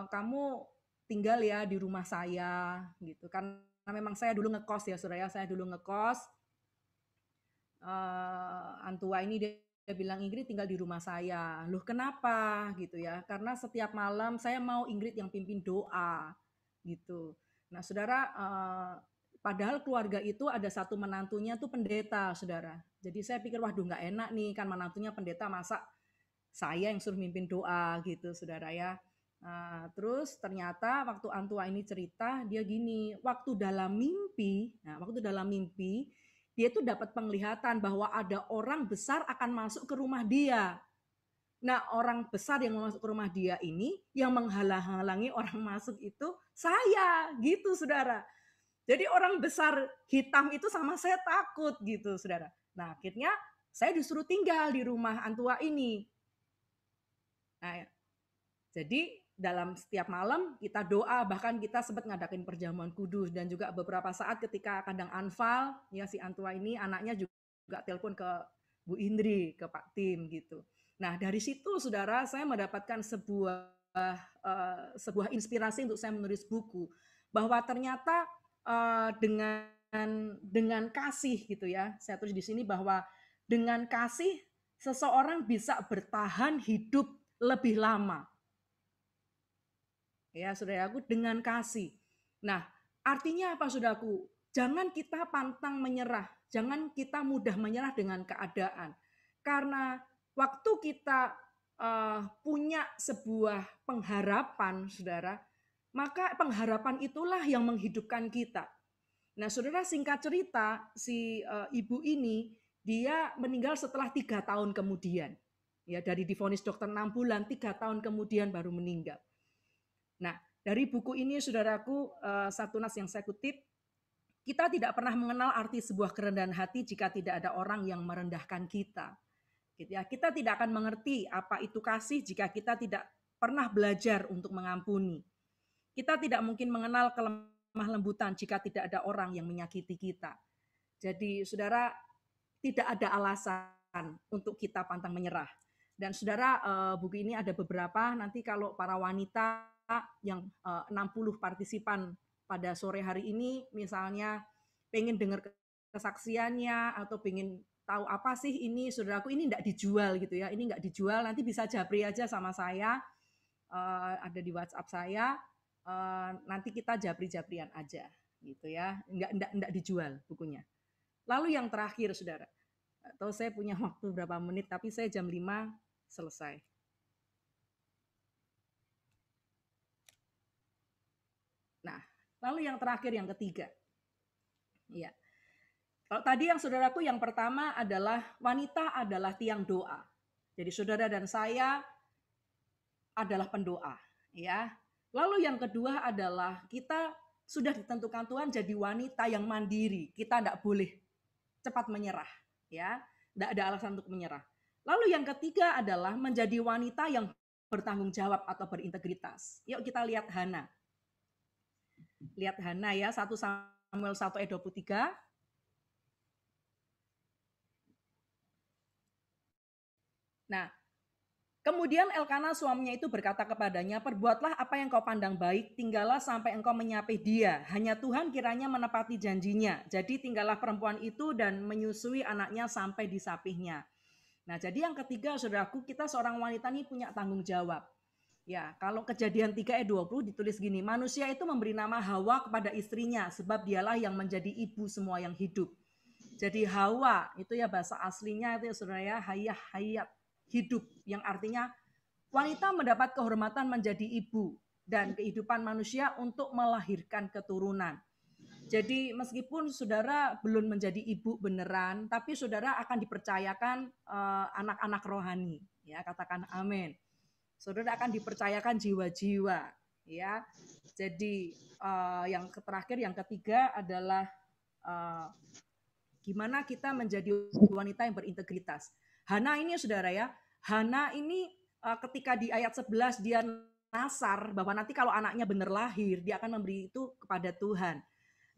kamu tinggal ya di rumah saya gitu. Karena memang saya dulu ngekos ya, saudara, saya dulu ngekos. Antua ini dia bilang, Ingrid tinggal di rumah saya. Loh kenapa gitu ya? Karena setiap malam saya mau Ingrid yang pimpin doa gitu. Nah, saudara, padahal keluarga itu ada satu menantunya tuh pendeta, saudara. Jadi saya pikir, waduh nggak enak nih, kan menantunya pendeta, masa saya yang suruh mimpin doa gitu, saudara ya. Terus ternyata waktu Antua ini cerita, dia gini, waktu dalam mimpi, dia tuh dapat penglihatan bahwa ada orang besar akan masuk ke rumah dia. Nah, orang besar yang masuk ke rumah dia ini, yang menghalang-halangi orang masuk itu saya, gitu saudara. Jadi orang besar hitam itu sama saya takut gitu saudara. Nah, akhirnya saya disuruh tinggal di rumah Antua ini. Nah, jadi dalam setiap malam kita doa, bahkan kita sempat ngadakin perjamuan kudus, dan juga beberapa saat ketika kadang anfal, ya si Antua ini anaknya juga telepon ke Bu Indri, ke Pak Tim gitu. Nah, dari situ saudara, saya mendapatkan sebuah inspirasi untuk saya menulis buku, bahwa ternyata dengan kasih gitu ya, saya tulis di sini bahwa dengan kasih seseorang bisa bertahan hidup lebih lama. Ya, saudaraku, dengan kasih. Nah, artinya apa, saudaraku? Jangan kita pantang menyerah, jangan kita mudah menyerah dengan keadaan. Karena waktu kita punya sebuah pengharapan, saudara, maka pengharapan itulah yang menghidupkan kita. Nah, saudara, singkat cerita, si ibu ini, dia meninggal setelah 3 tahun kemudian. Ya, dari divonis dokter 6 bulan, 3 tahun kemudian baru meninggal. Nah, dari buku ini, saudaraku, satu nas yang saya kutip, kita tidak pernah mengenal arti sebuah kerendahan hati jika tidak ada orang yang merendahkan kita. Gitu ya. Kita tidak akan mengerti apa itu kasih jika kita tidak pernah belajar untuk mengampuni. Kita tidak mungkin mengenal kelemah lembutan jika tidak ada orang yang menyakiti kita. Jadi, saudara, tidak ada alasan untuk kita pantang menyerah. Dan saudara, buku ini ada beberapa, nanti kalau para wanita yang 60 partisipan pada sore hari ini, misalnya pengen dengar kesaksiannya atau pengen tahu apa sih ini, saudaraku, ini enggak dijual gitu ya, ini enggak dijual, nanti bisa japri aja sama saya, ada di WhatsApp saya, nanti kita japri-japrian aja gitu ya, enggak dijual bukunya. Lalu yang terakhir, saudara, atau saya punya waktu berapa menit, tapi saya jam 5 selesai. Nah, lalu yang terakhir, yang ketiga. Ya. Kalau tadi yang saudaraku, yang pertama adalah wanita adalah tiang doa. Jadi saudara dan saya adalah pendoa, ya. Lalu yang kedua adalah kita sudah ditentukan Tuhan jadi wanita yang mandiri. Kita tidak boleh cepat menyerah, ya. Tidak ada alasan untuk menyerah. Lalu yang ketiga adalah menjadi wanita yang bertanggung jawab atau berintegritas. Yuk kita lihat Hana. Lihat Hana ya, 1 Samuel 1 ayat 23. Nah, kemudian Elkana suaminya itu berkata kepadanya, perbuatlah apa yang kau pandang baik, tinggallah sampai engkau menyapai dia. Hanya Tuhan kiranya menepati janjinya. Jadi tinggallah perempuan itu dan menyusui anaknya sampai disapihnya. Nah, jadi yang ketiga, saudaraku, kita seorang wanita ini punya tanggung jawab. Ya, kalau Kejadian 3 ayat 20 ditulis gini, manusia itu memberi nama Hawa kepada istrinya sebab dialah yang menjadi ibu semua yang hidup. Jadi Hawa itu ya bahasa aslinya itu ya saudara ya, hayat, hidup, yang artinya wanita mendapat kehormatan menjadi ibu dan kehidupan manusia untuk melahirkan keturunan. Jadi meskipun saudara belum menjadi ibu beneran, tapi saudara akan dipercayakan anak-anak rohani. Ya, katakan amin. saudara akan dipercayakan jiwa-jiwa, ya. Jadi yang terakhir, yang ketiga adalah gimana kita menjadi wanita yang berintegritas. Hana ini saudara ya, Hana ini ketika di ayat 11 dia nasar bahwa nanti kalau anaknya benar lahir, dia akan memberi itu kepada Tuhan.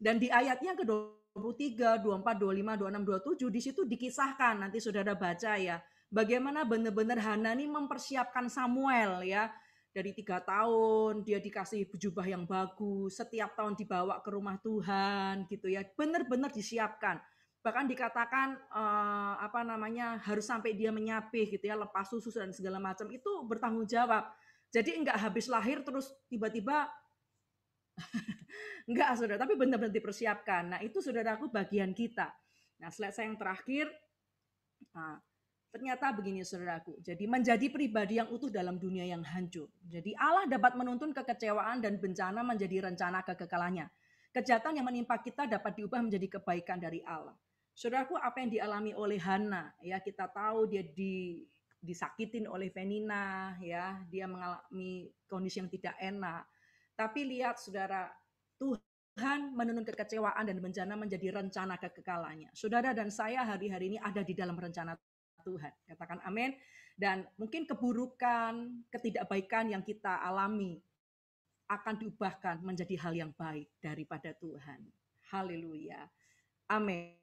Dan di ayatnya ke-23, 24, 25, 26, 27, di situ dikisahkan, nanti saudara baca ya, bagaimana benar-benar Hana ini mempersiapkan Samuel ya. Dari 3 tahun dia dikasih jubah yang bagus, setiap tahun dibawa ke rumah Tuhan gitu ya, benar-benar disiapkan. Bahkan dikatakan harus sampai dia menyapih gitu ya, lepas susu dan segala macam, itu bertanggung jawab. Jadi enggak habis lahir terus tiba-tiba enggak saudara, tapi benar-benar dipersiapkan. Nah itu saudaraku bagian kita. Nah slide yang terakhir, ternyata begini saudaraku, jadi menjadi pribadi yang utuh dalam dunia yang hancur. Jadi Allah dapat menuntun kekecewaan dan bencana menjadi rencana kekekalannya. Kejahatan yang menimpa kita dapat diubah menjadi kebaikan dari Allah. Saudaraku, apa yang dialami oleh Hana, ya kita tahu dia disakitin oleh Penina, ya dia mengalami kondisi yang tidak enak. Tapi lihat saudara, Tuhan menunun kekecewaan dan bencana menjadi rencana kekekalannya. Saudara dan saya hari-hari ini ada di dalam rencana Tuhan. Katakan amin. Dan mungkin keburukan, ketidakbaikan yang kita alami akan diubahkan menjadi hal yang baik daripada Tuhan. Haleluya. Amin.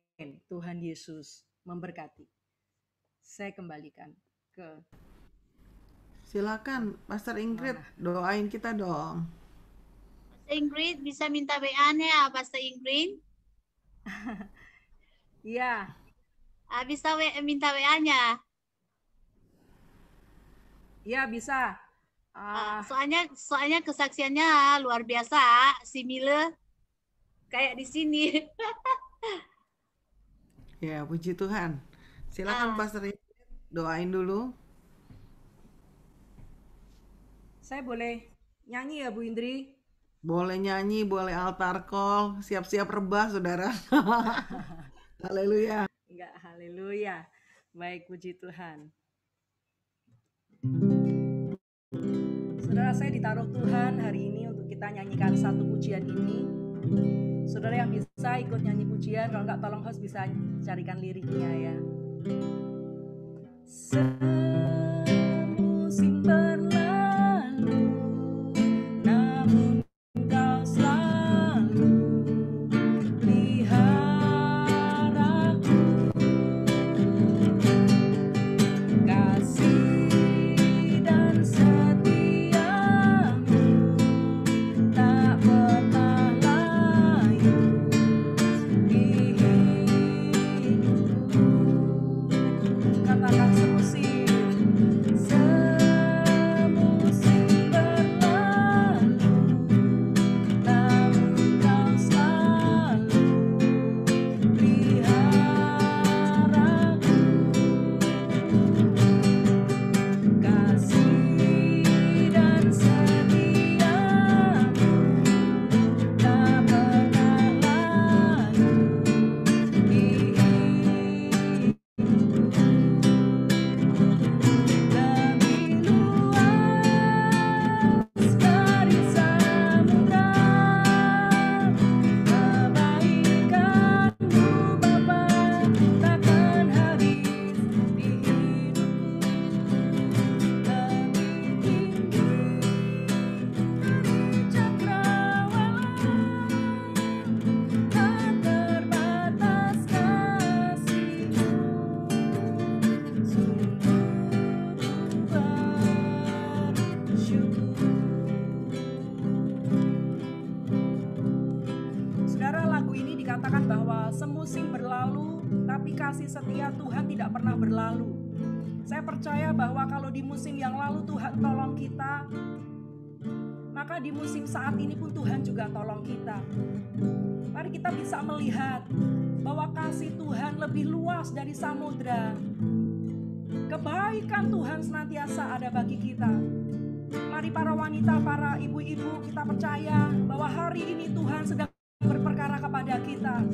Tuhan Yesus memberkati. Saya kembalikan ke... Silakan Pastor Ingrid, doain kita dong. Pastor Ingrid bisa minta WA-nya, Pastor Ingrid? Iya. Bisa minta WA-nya? Iya, bisa. Soalnya kesaksiannya luar biasa, si Mile kayak di sini. Ya, puji Tuhan. Silakan Pastor Ingrid, doain dulu. Saya boleh nyanyi ya Bu Indri? Boleh nyanyi, boleh altar call, siap-siap rebah saudara. Haleluya. Enggak, haleluya. Baik, puji Tuhan. Saudara, saya ditaruh Tuhan hari ini untuk kita nyanyikan satu pujian ini. Saudara yang bisa ikut nyanyi pujian, kalau enggak tolong host bisa carikan liriknya ya. Semusim berlalu, namun Kau selalu pelihara aku. Kasih dan setiamu tak pernah layu di hidupku. Katakan semusim berlalu, namun Kau selalu peliharaku. Kasih dan setiamu tak pernah layu di hidupku. Lebih luas dari samudra, kebaikan-Mu Bapa takkan habis di hidupku. Lebih tinggi dari cakrawala, tak terbatas kasih-Mu. Sungguh ku bersyukur. Saudara, lagu ini dikatakan bahwa semusim berlalu, tapi kasih setia Tuhan tidak pernah berlalu. Saya percaya bahwa kalau di musim yang lalu Tuhan tolong kita, maka di musim saat ini pun Tuhan juga tolong kita. Mari kita bisa melihat bahwa kasih Tuhan lebih luas dari samudra. Kebaikan Tuhan senantiasa ada bagi kita. Mari para wanita, para ibu-ibu, kita percaya bahwa hari ini Tuhan sedang berperkara kepada kita.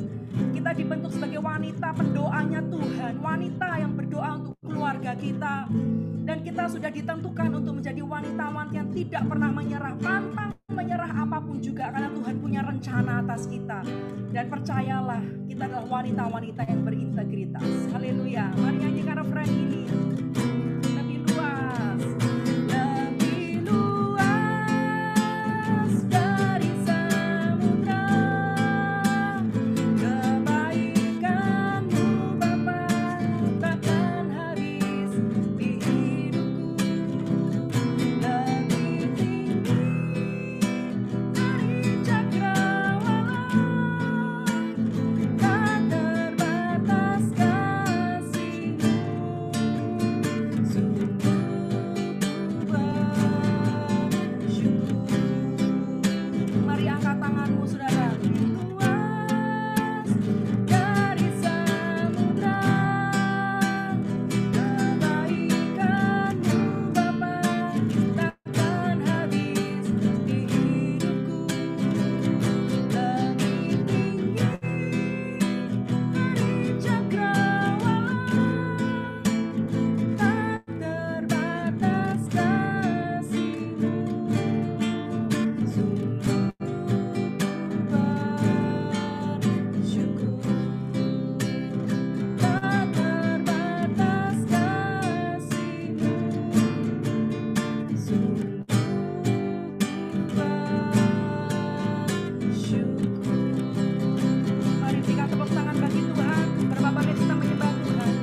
Kita dibentuk sebagai wanita pendoanya Tuhan, wanita yang berdoa untuk keluarga kita. Dan kita sudah ditentukan untuk menjadi wanita-wanita yang tidak pernah menyerah, pantang menyerah apapun juga, karena Tuhan punya rencana atas kita. Dan percayalah, kita adalah wanita-wanita yang berintegritas. Haleluya. Mari nyanyikan refrain ini. Lebih luas. Lebih luas dari samudra, kebaikan-Mu Bapa takkan habis di hidupku. Lebih tinggi dari cakrawala, tak terbatas kasih-Mu. Sungguh ku bersyukur. Mari angkat tanganmu, saudara. Luas dari samudra, kebaikan-Mu Bapa takkan habis di hidupku. Lebih tinggi dari cakrawala, tak terbatas kasih-Mu. Sungguh ku bersyukur. Tak terbatas kasih-Mu. Sungguh ku bersyukur. Mari berikan tepuk tangan bagi Tuhan. Berapa menit kita menyembah Tuhan.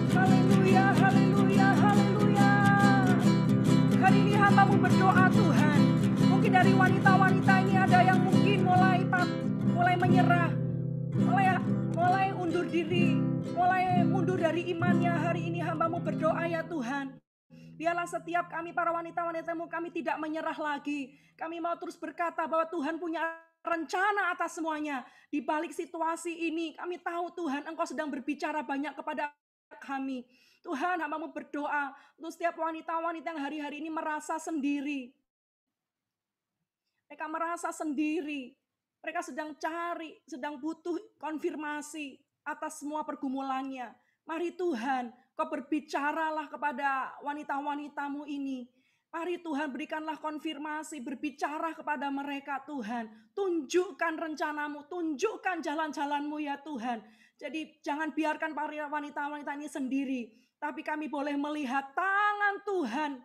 Haleluya, haleluya, haleluya. Hari ini hamba-Mu berdoa, Tuhan. Mungkin dari wanita-wanita ini ada yang mungkin mulai menyerah, mulai undur diri, mulai mundur dari imannya. Hari ini hamba-Mu berdoa ya Tuhan. Biarlah setiap kami para wanita-wanita-Mu, kami tidak menyerah lagi. Kami mau terus berkata bahwa Tuhan punya rencana atas semuanya. Di balik situasi ini, kami tahu Tuhan Engkau sedang berbicara banyak kepada kami. Tuhan, hamba-Mu berdoa untuk setiap wanita-wanita yang hari-hari ini merasa sendiri. Mereka merasa sendiri. Mereka sedang cari, sedang butuh konfirmasi atas semua pergumulannya. Mari Tuhan, Kau berbicaralah kepada wanita-wanita-Mu ini. Mari Tuhan, berikanlah konfirmasi, berbicara kepada mereka Tuhan. Tunjukkan rencana-Mu, tunjukkan jalan-jalan-Mu ya Tuhan. Jadi jangan biarkan para wanita-wanita ini sendiri. Tapi kami boleh melihat tangan Tuhan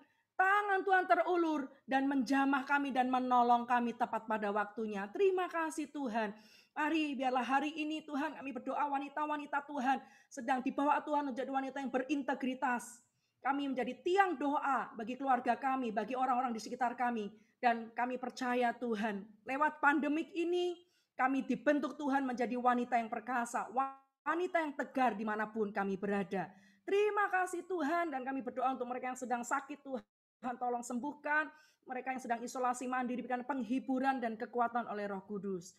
terulur dan menjamah kami dan menolong kami tepat pada waktunya. Terima kasih Tuhan. Mari biarlah hari ini Tuhan kami berdoa wanita-wanita Tuhan sedang dibawa Tuhan menjadi wanita yang berintegritas. Kami menjadi tiang doa bagi keluarga kami, bagi orang-orang di sekitar kami. Dan kami percaya Tuhan, lewat pandemik ini kami dibentuk Tuhan menjadi wanita yang perkasa, wanita yang tegar dimanapun kami berada. Terima kasih Tuhan, dan kami berdoa untuk mereka yang sedang sakit Tuhan tolong sembuhkan. Mereka yang sedang isolasi mandiri berikan penghiburan dan kekuatan oleh Roh Kudus.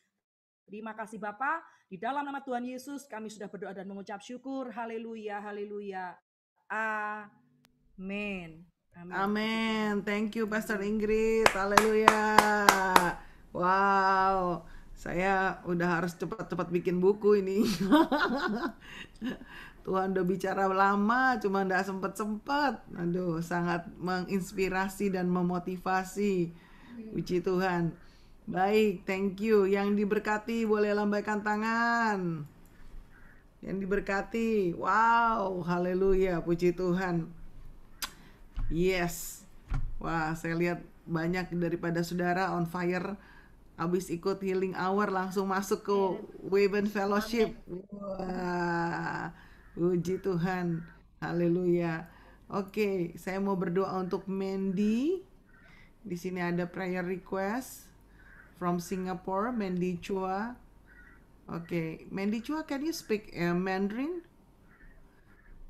Terima kasih Bapa, di dalam nama Tuhan Yesus kami sudah berdoa dan mengucap syukur. Haleluya, haleluya. Amin. Amin. Thank you Pastor Ingrid. Haleluya. Wow. Saya udah harus cepat-cepat bikin buku ini. Tuhan udah bicara lama, cuma nggak sempat-sempat. Aduh, sangat menginspirasi dan memotivasi. Puji Tuhan. Baik, thank you. Yang diberkati boleh lambaikan tangan. Yang diberkati. Wow, haleluya, puji Tuhan. Yes. Wah, saya lihat banyak daripada saudara on fire. Habis ikut healing hour langsung masuk ke Women Fellowship. Wah, puji Tuhan. Haleluya. Oke, saya mau berdoa untuk Mandy. Di sini ada prayer request from Singapore, Mandy Chua. Okay, Mandy Chua, can you speak Mandarin?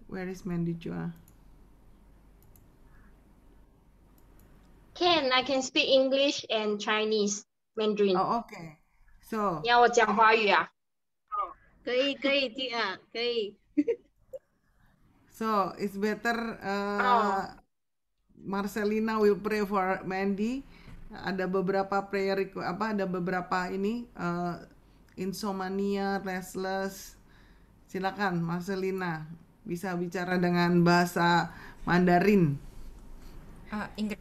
Where is Mandy Chua? I can speak English and Chinese, Mandarin. Oh, okay. So. 你要我讲华语啊？可以，可以。 So it's better Marcelina will pray for Mandy. Ada beberapa prayer ada beberapa ini insomnia, restless. Silakan Marcelina, bisa bicara dengan bahasa Mandarin. Inggris.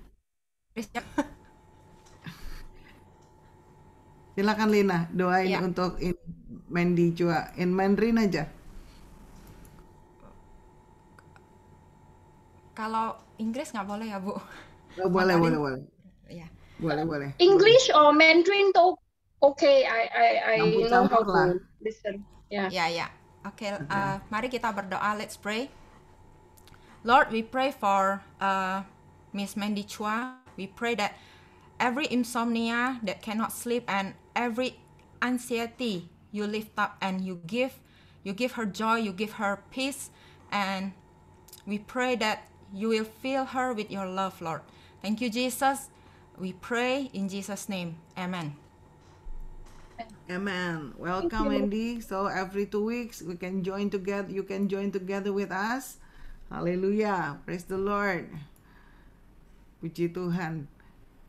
Silakan Lina, doain Ya. untuk Mandy Chua in Mandarin aja. Kalau Inggris nggak boleh ya, Bu? Oh, boleh. Ya. Boleh. English or Mandarin tuh okay. I know how Campur-campur lah. to listen. Yeah. Ya. Oke, mari kita berdoa. Let's pray. Lord, we pray for Miss Mandy Chua. We pray that every insomnia that cannot sleep and every anxiety you lift up and you give her joy, you give her peace, and we pray that you will fill her with your love, Lord. Thank you, Jesus. We pray in Jesus' name. Amen. Amen. Welcome, Mandy. So every 2 weeks we can join together. You can join together with us. Haleluya. Praise the Lord. Puji Tuhan.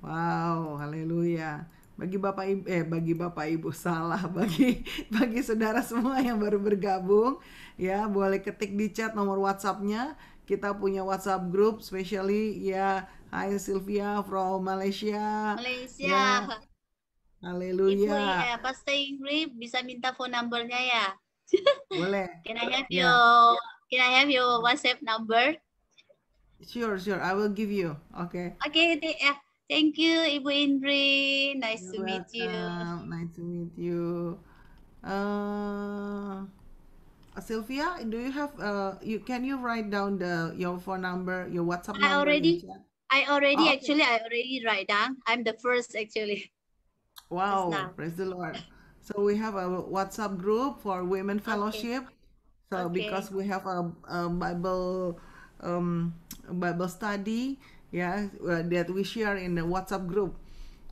Wow, haleluya. Bagi Bapak Ibu salah, bagi saudara semua yang baru bergabung, ya boleh ketik di chat nomor WhatsApp-nya. Kita punya WhatsApp group, especially ya. Hi Sylvia from Malaysia. Malaysia. Ya. Haleluya. Ibu Pastor Ingrid bisa minta phone number-nya ya? Boleh. Can I have Ya. your WhatsApp number? Sure. I will give you. Okay. Okay, thank you, Ibu Indri. Nice to You're meet you. welcome. Nice to meet you. Sylvia, do you have can you write down your phone number, your WhatsApp I number? already Oh, okay. write down. I'm the first actually. Wow, now. praise the Lord. So we have a WhatsApp group for Women Fellowship. So Okay. because we have a Bible study, that we share in the WhatsApp group.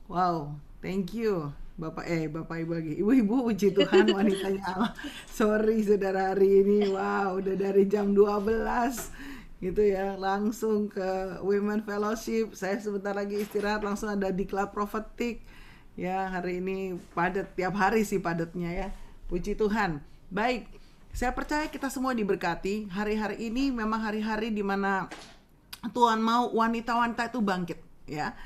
Wow, thank you. Bapak Ibu lagi. Ibu-ibu, puji Tuhan, wanitanya Allah. Sorry saudara, hari ini wow, udah dari jam 12 gitu ya, langsung ke Women Fellowship. Saya sebentar lagi istirahat, langsung ada diklat prophetic. Ya, hari ini padat, tiap hari sih padatnya ya. Puji Tuhan. Baik, saya percaya kita semua diberkati. Hari-hari ini memang hari-hari di mana Tuhan mau wanita-wanita itu bangkit. Ya,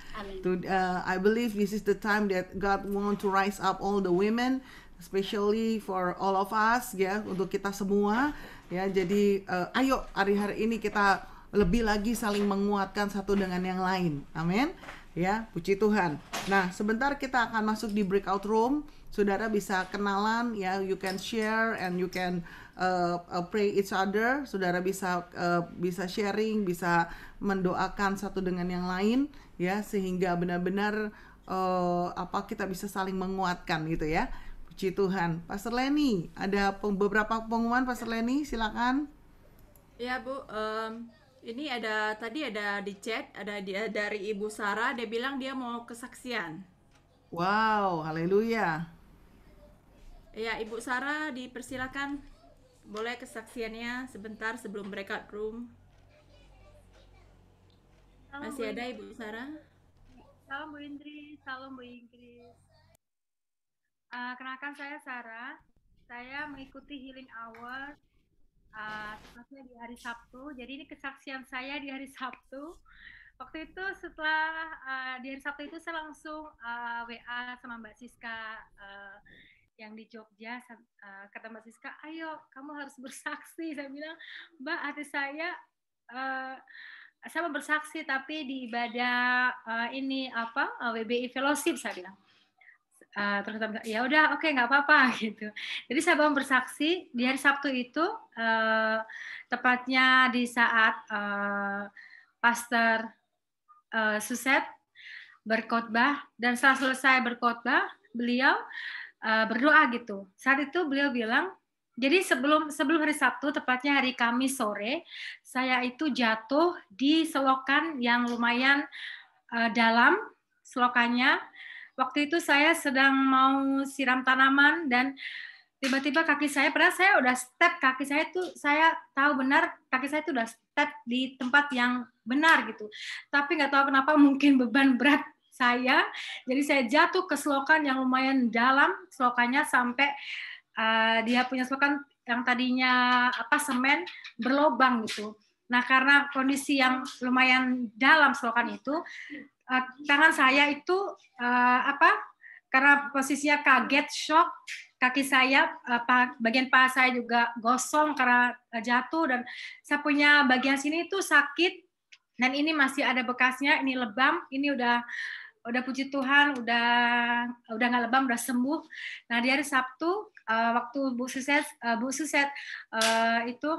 I believe this is the time that God want to rise up all the women, especially for all of us, ya, untuk kita semua, ya. Jadi ayo hari-hari ini kita lebih lagi saling menguatkan satu dengan yang lain, amin, ya, puji Tuhan. Nah, sebentar kita akan masuk di breakout room, saudara bisa kenalan, ya, you can share and you can pray each other, saudara bisa sharing, bisa mendoakan satu dengan yang lain, ya, sehingga benar-benar kita bisa saling menguatkan gitu ya. Puji Tuhan. Pastor Leni, ada beberapa pengumuman. Pastor Leni, silakan. Ya Bu, ini tadi ada di chat, ada dari Ibu Sarah, dia bilang dia mau kesaksian. Wow, haleluya. Ya, Ibu Sarah dipersilakan, boleh kesaksiannya sebentar sebelum breakout room. Masih ada Ibu Sarah? Salam Bu Indri, salam Bu Inggris. Kenalkan saya Sarah. Saya mengikuti Healing Hour tepatnya di hari Sabtu. Jadi ini kesaksian saya di hari Sabtu. Waktu itu setelah di hari Sabtu itu saya langsung WA sama Mbak Siska yang di Jogja. Kata Mbak Siska, ayo kamu harus bersaksi. Saya bilang, Mbak, hati saya mau bersaksi tapi di ibadah WBI Fellowship, saya bilang. Terus ya udah, oke, nggak apa-apa gitu. Jadi saya mau bersaksi di hari Sabtu itu, tepatnya di saat Pastor Suset berkhotbah, dan setelah selesai berkhotbah beliau berdoa gitu. Saat itu beliau bilang, jadi sebelum hari Sabtu, tepatnya hari Kamis sore, saya itu jatuh di selokan yang lumayan dalam selokannya. Waktu itu saya sedang mau siram tanaman dan tiba-tiba kaki saya, padahal saya udah step kaki saya tuh, saya tahu benar kaki saya tuh udah step di tempat yang benar gitu. Tapi nggak tahu kenapa mungkin beban berat saya, jadi saya jatuh ke selokan yang lumayan dalam, selokannya sampai dia punya selokan yang tadinya semen berlobang gitu. Nah karena kondisi yang lumayan dalam selokan itu, tangan saya itu karena posisinya kaget, shock, kaki saya, bagian paha saya juga gosong karena jatuh, dan saya punya bagian sini itu sakit, dan ini masih ada bekasnya, ini lebam, ini udah puji Tuhan, udah nggak lebam, udah sembuh. Nah di hari Sabtu, waktu Bu Suset itu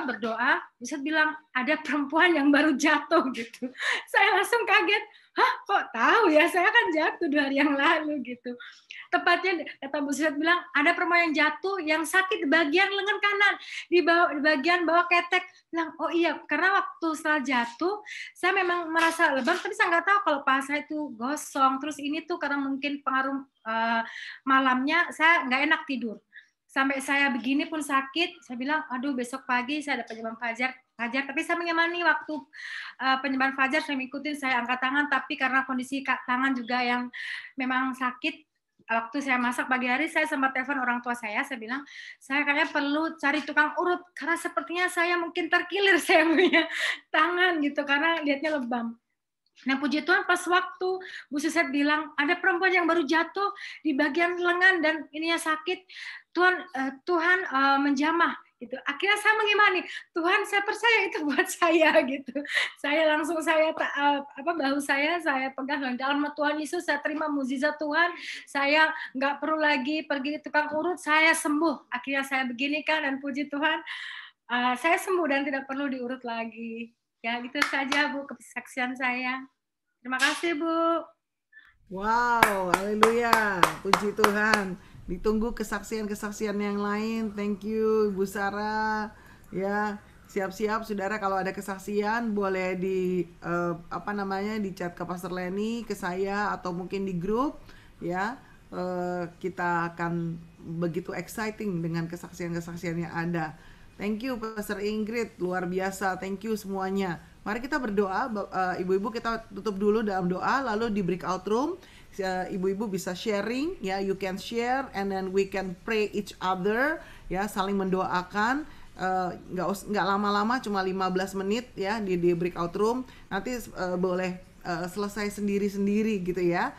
berdoa, Bu Suset bilang ada perempuan yang baru jatuh gitu. Saya langsung kaget, hah kok tahu ya, saya kan jatuh 2 hari yang lalu gitu. Tepatnya kata Bu Suset bilang ada perempuan yang jatuh yang sakit di bagian lengan kanan, di bagian bawah ketek. Bilang oh iya, karena waktu setelah jatuh saya memang merasa lebam, tapi saya nggak tahu kalau paha saya itu gosong. Terus ini tuh karena mungkin pengaruh malamnya saya nggak enak tidur. Sampai saya begini pun sakit, saya bilang, aduh besok pagi saya ada penyembahan fajar, tapi saya mengimani waktu penyembahan fajar, saya mengikutin, saya angkat tangan, tapi karena kondisi tangan juga yang memang sakit, waktu saya masak pagi hari, saya sempat telepon orang tua saya bilang, saya kayaknya perlu cari tukang urut, karena sepertinya saya mungkin terkilir saya punya tangan gitu, karena lihatnya lebam. Nah puji Tuhan pas waktu Bu Suset bilang ada perempuan yang baru jatuh di bagian lengan dan ininya sakit, Tuhan menjamah gitu. Akhirnya saya mengimani, Tuhan saya percaya itu buat saya gitu. Saya langsung bahu saya pegang dalam nama Tuhan Yesus, saya terima mukjizat Tuhan. Saya nggak perlu lagi pergi tukang urut, saya sembuh. Akhirnya saya begini kan, dan puji Tuhan saya sembuh dan tidak perlu diurut lagi. Ya, gitu saja Bu kesaksian saya. Terima kasih Bu. Wow, haleluya. Puji Tuhan. Ditunggu kesaksian-kesaksian yang lain. Thank you Ibu Sarah. Ya, siap-siap saudara kalau ada kesaksian boleh di di chat ke Pastor Lenny, ke saya, atau mungkin di grup ya. Kita akan begitu exciting dengan kesaksian-kesaksian yang ada. Thank you Pastor Ingrid, luar biasa. Thank you semuanya. Mari kita berdoa, ibu-ibu kita tutup dulu dalam doa, lalu di breakout room ibu-ibu bisa sharing ya, you can share and then we can pray each other ya, saling mendoakan. Nggak lama-lama, cuma 15 menit ya di breakout room. Nanti boleh selesai sendiri-sendiri gitu ya.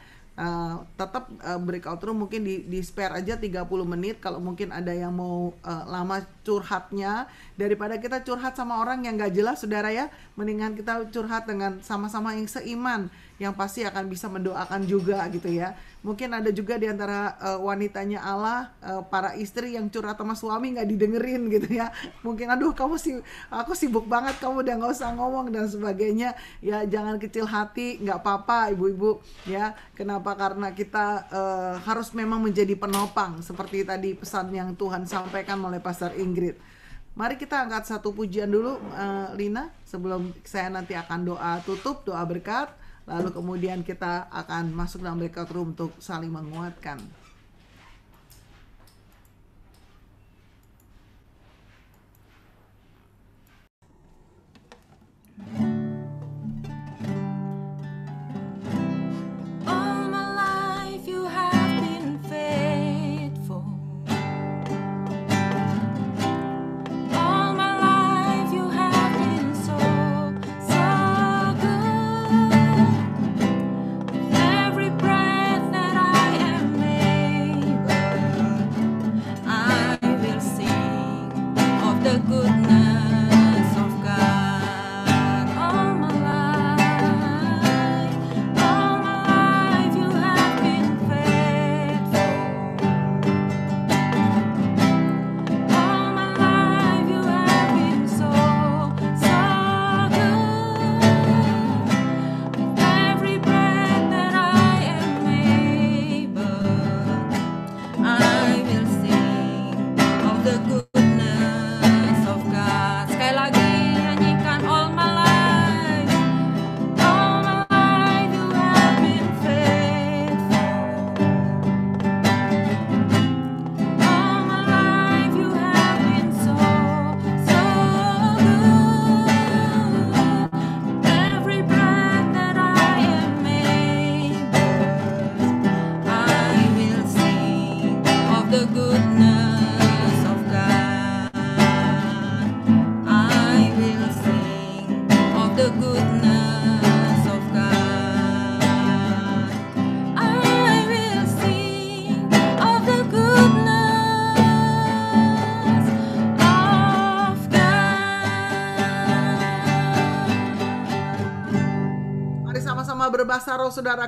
Tetap breakout room mungkin di spare aja 30 menit kalau mungkin ada yang mau lama curhatnya, daripada kita curhat sama orang yang gak jelas saudara ya, mendingan kita curhat dengan sama-sama yang seiman, yang pasti akan bisa mendoakan juga gitu ya. Mungkin ada juga di antara wanitanya Allah, para istri yang curhat sama suami gak didengerin gitu ya. Mungkin aduh aku sibuk banget, kamu udah gak usah ngomong dan sebagainya. Ya jangan kecil hati, gak apa-apa ibu-ibu ya. Kenapa? Karena kita harus memang menjadi penopang seperti tadi pesan yang Tuhan sampaikan oleh Pastor Ingrid. Mari kita angkat satu pujian dulu Lina, sebelum saya nanti akan doa tutup, doa berkat. Lalu kemudian kita akan masuk dalam breakout room untuk saling menguatkan. Every breath that I am made. berbahasa roh saudara.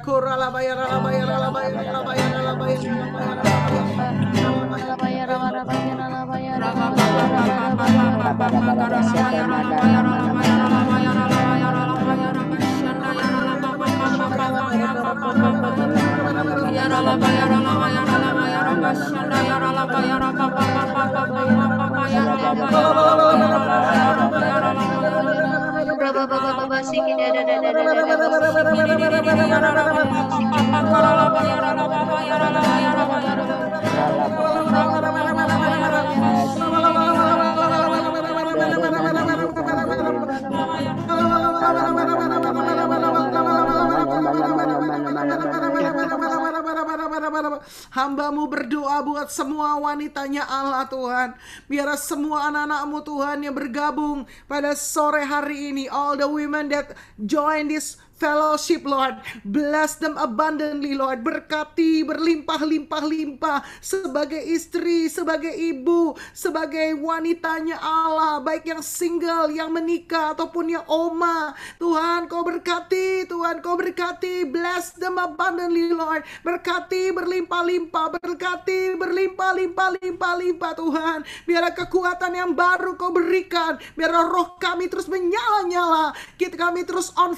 Hamba-Mu berdoa buat semua wanitanya Allah Tuhan. Biar semua anak-anak-Mu Tuhan yang bergabung pada sore hari ini, all the women that join this fellowship, Lord, bless them abundantly, Lord. Berkati berlimpah-limpah-limpah sebagai istri, sebagai ibu, sebagai wanitanya Allah, baik yang single, yang menikah ataupun yang oma. Tuhan, Kau berkati, Tuhan, Kau berkati, bless them abundantly, Lord. Berkati berlimpah-limpah, berkati berlimpah-limpah-limpah-limpah, Tuhan. Biar kekuatan yang baru Kau berikan, biar roh kami terus menyala-nyala, kami terus on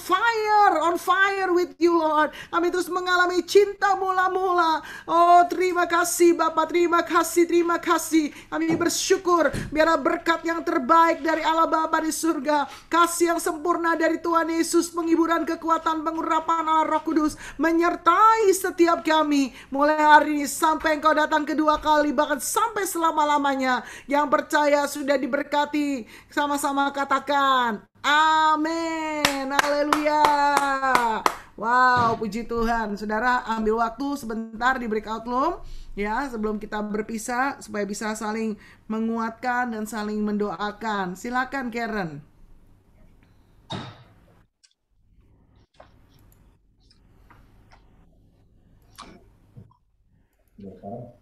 fire with you, Lord. Kami terus mengalami cinta mula-mula. Oh, terima kasih Bapak, terima kasih. Kami bersyukur biar berkat yang terbaik dari Allah Bapa di surga, kasih yang sempurna dari Tuhan Yesus, penghiburan, kekuatan, pengurapan Allah Roh Kudus menyertai setiap kami mulai hari ini sampai Engkau datang kedua kali, bahkan sampai selama-lamanya. Yang percaya sudah diberkati, sama-sama katakan amin. Haleluya. Wow, puji Tuhan. Saudara, ambil waktu sebentar di breakout room ya, sebelum kita berpisah, supaya bisa saling menguatkan dan saling mendoakan. Silakan Karen. Ya,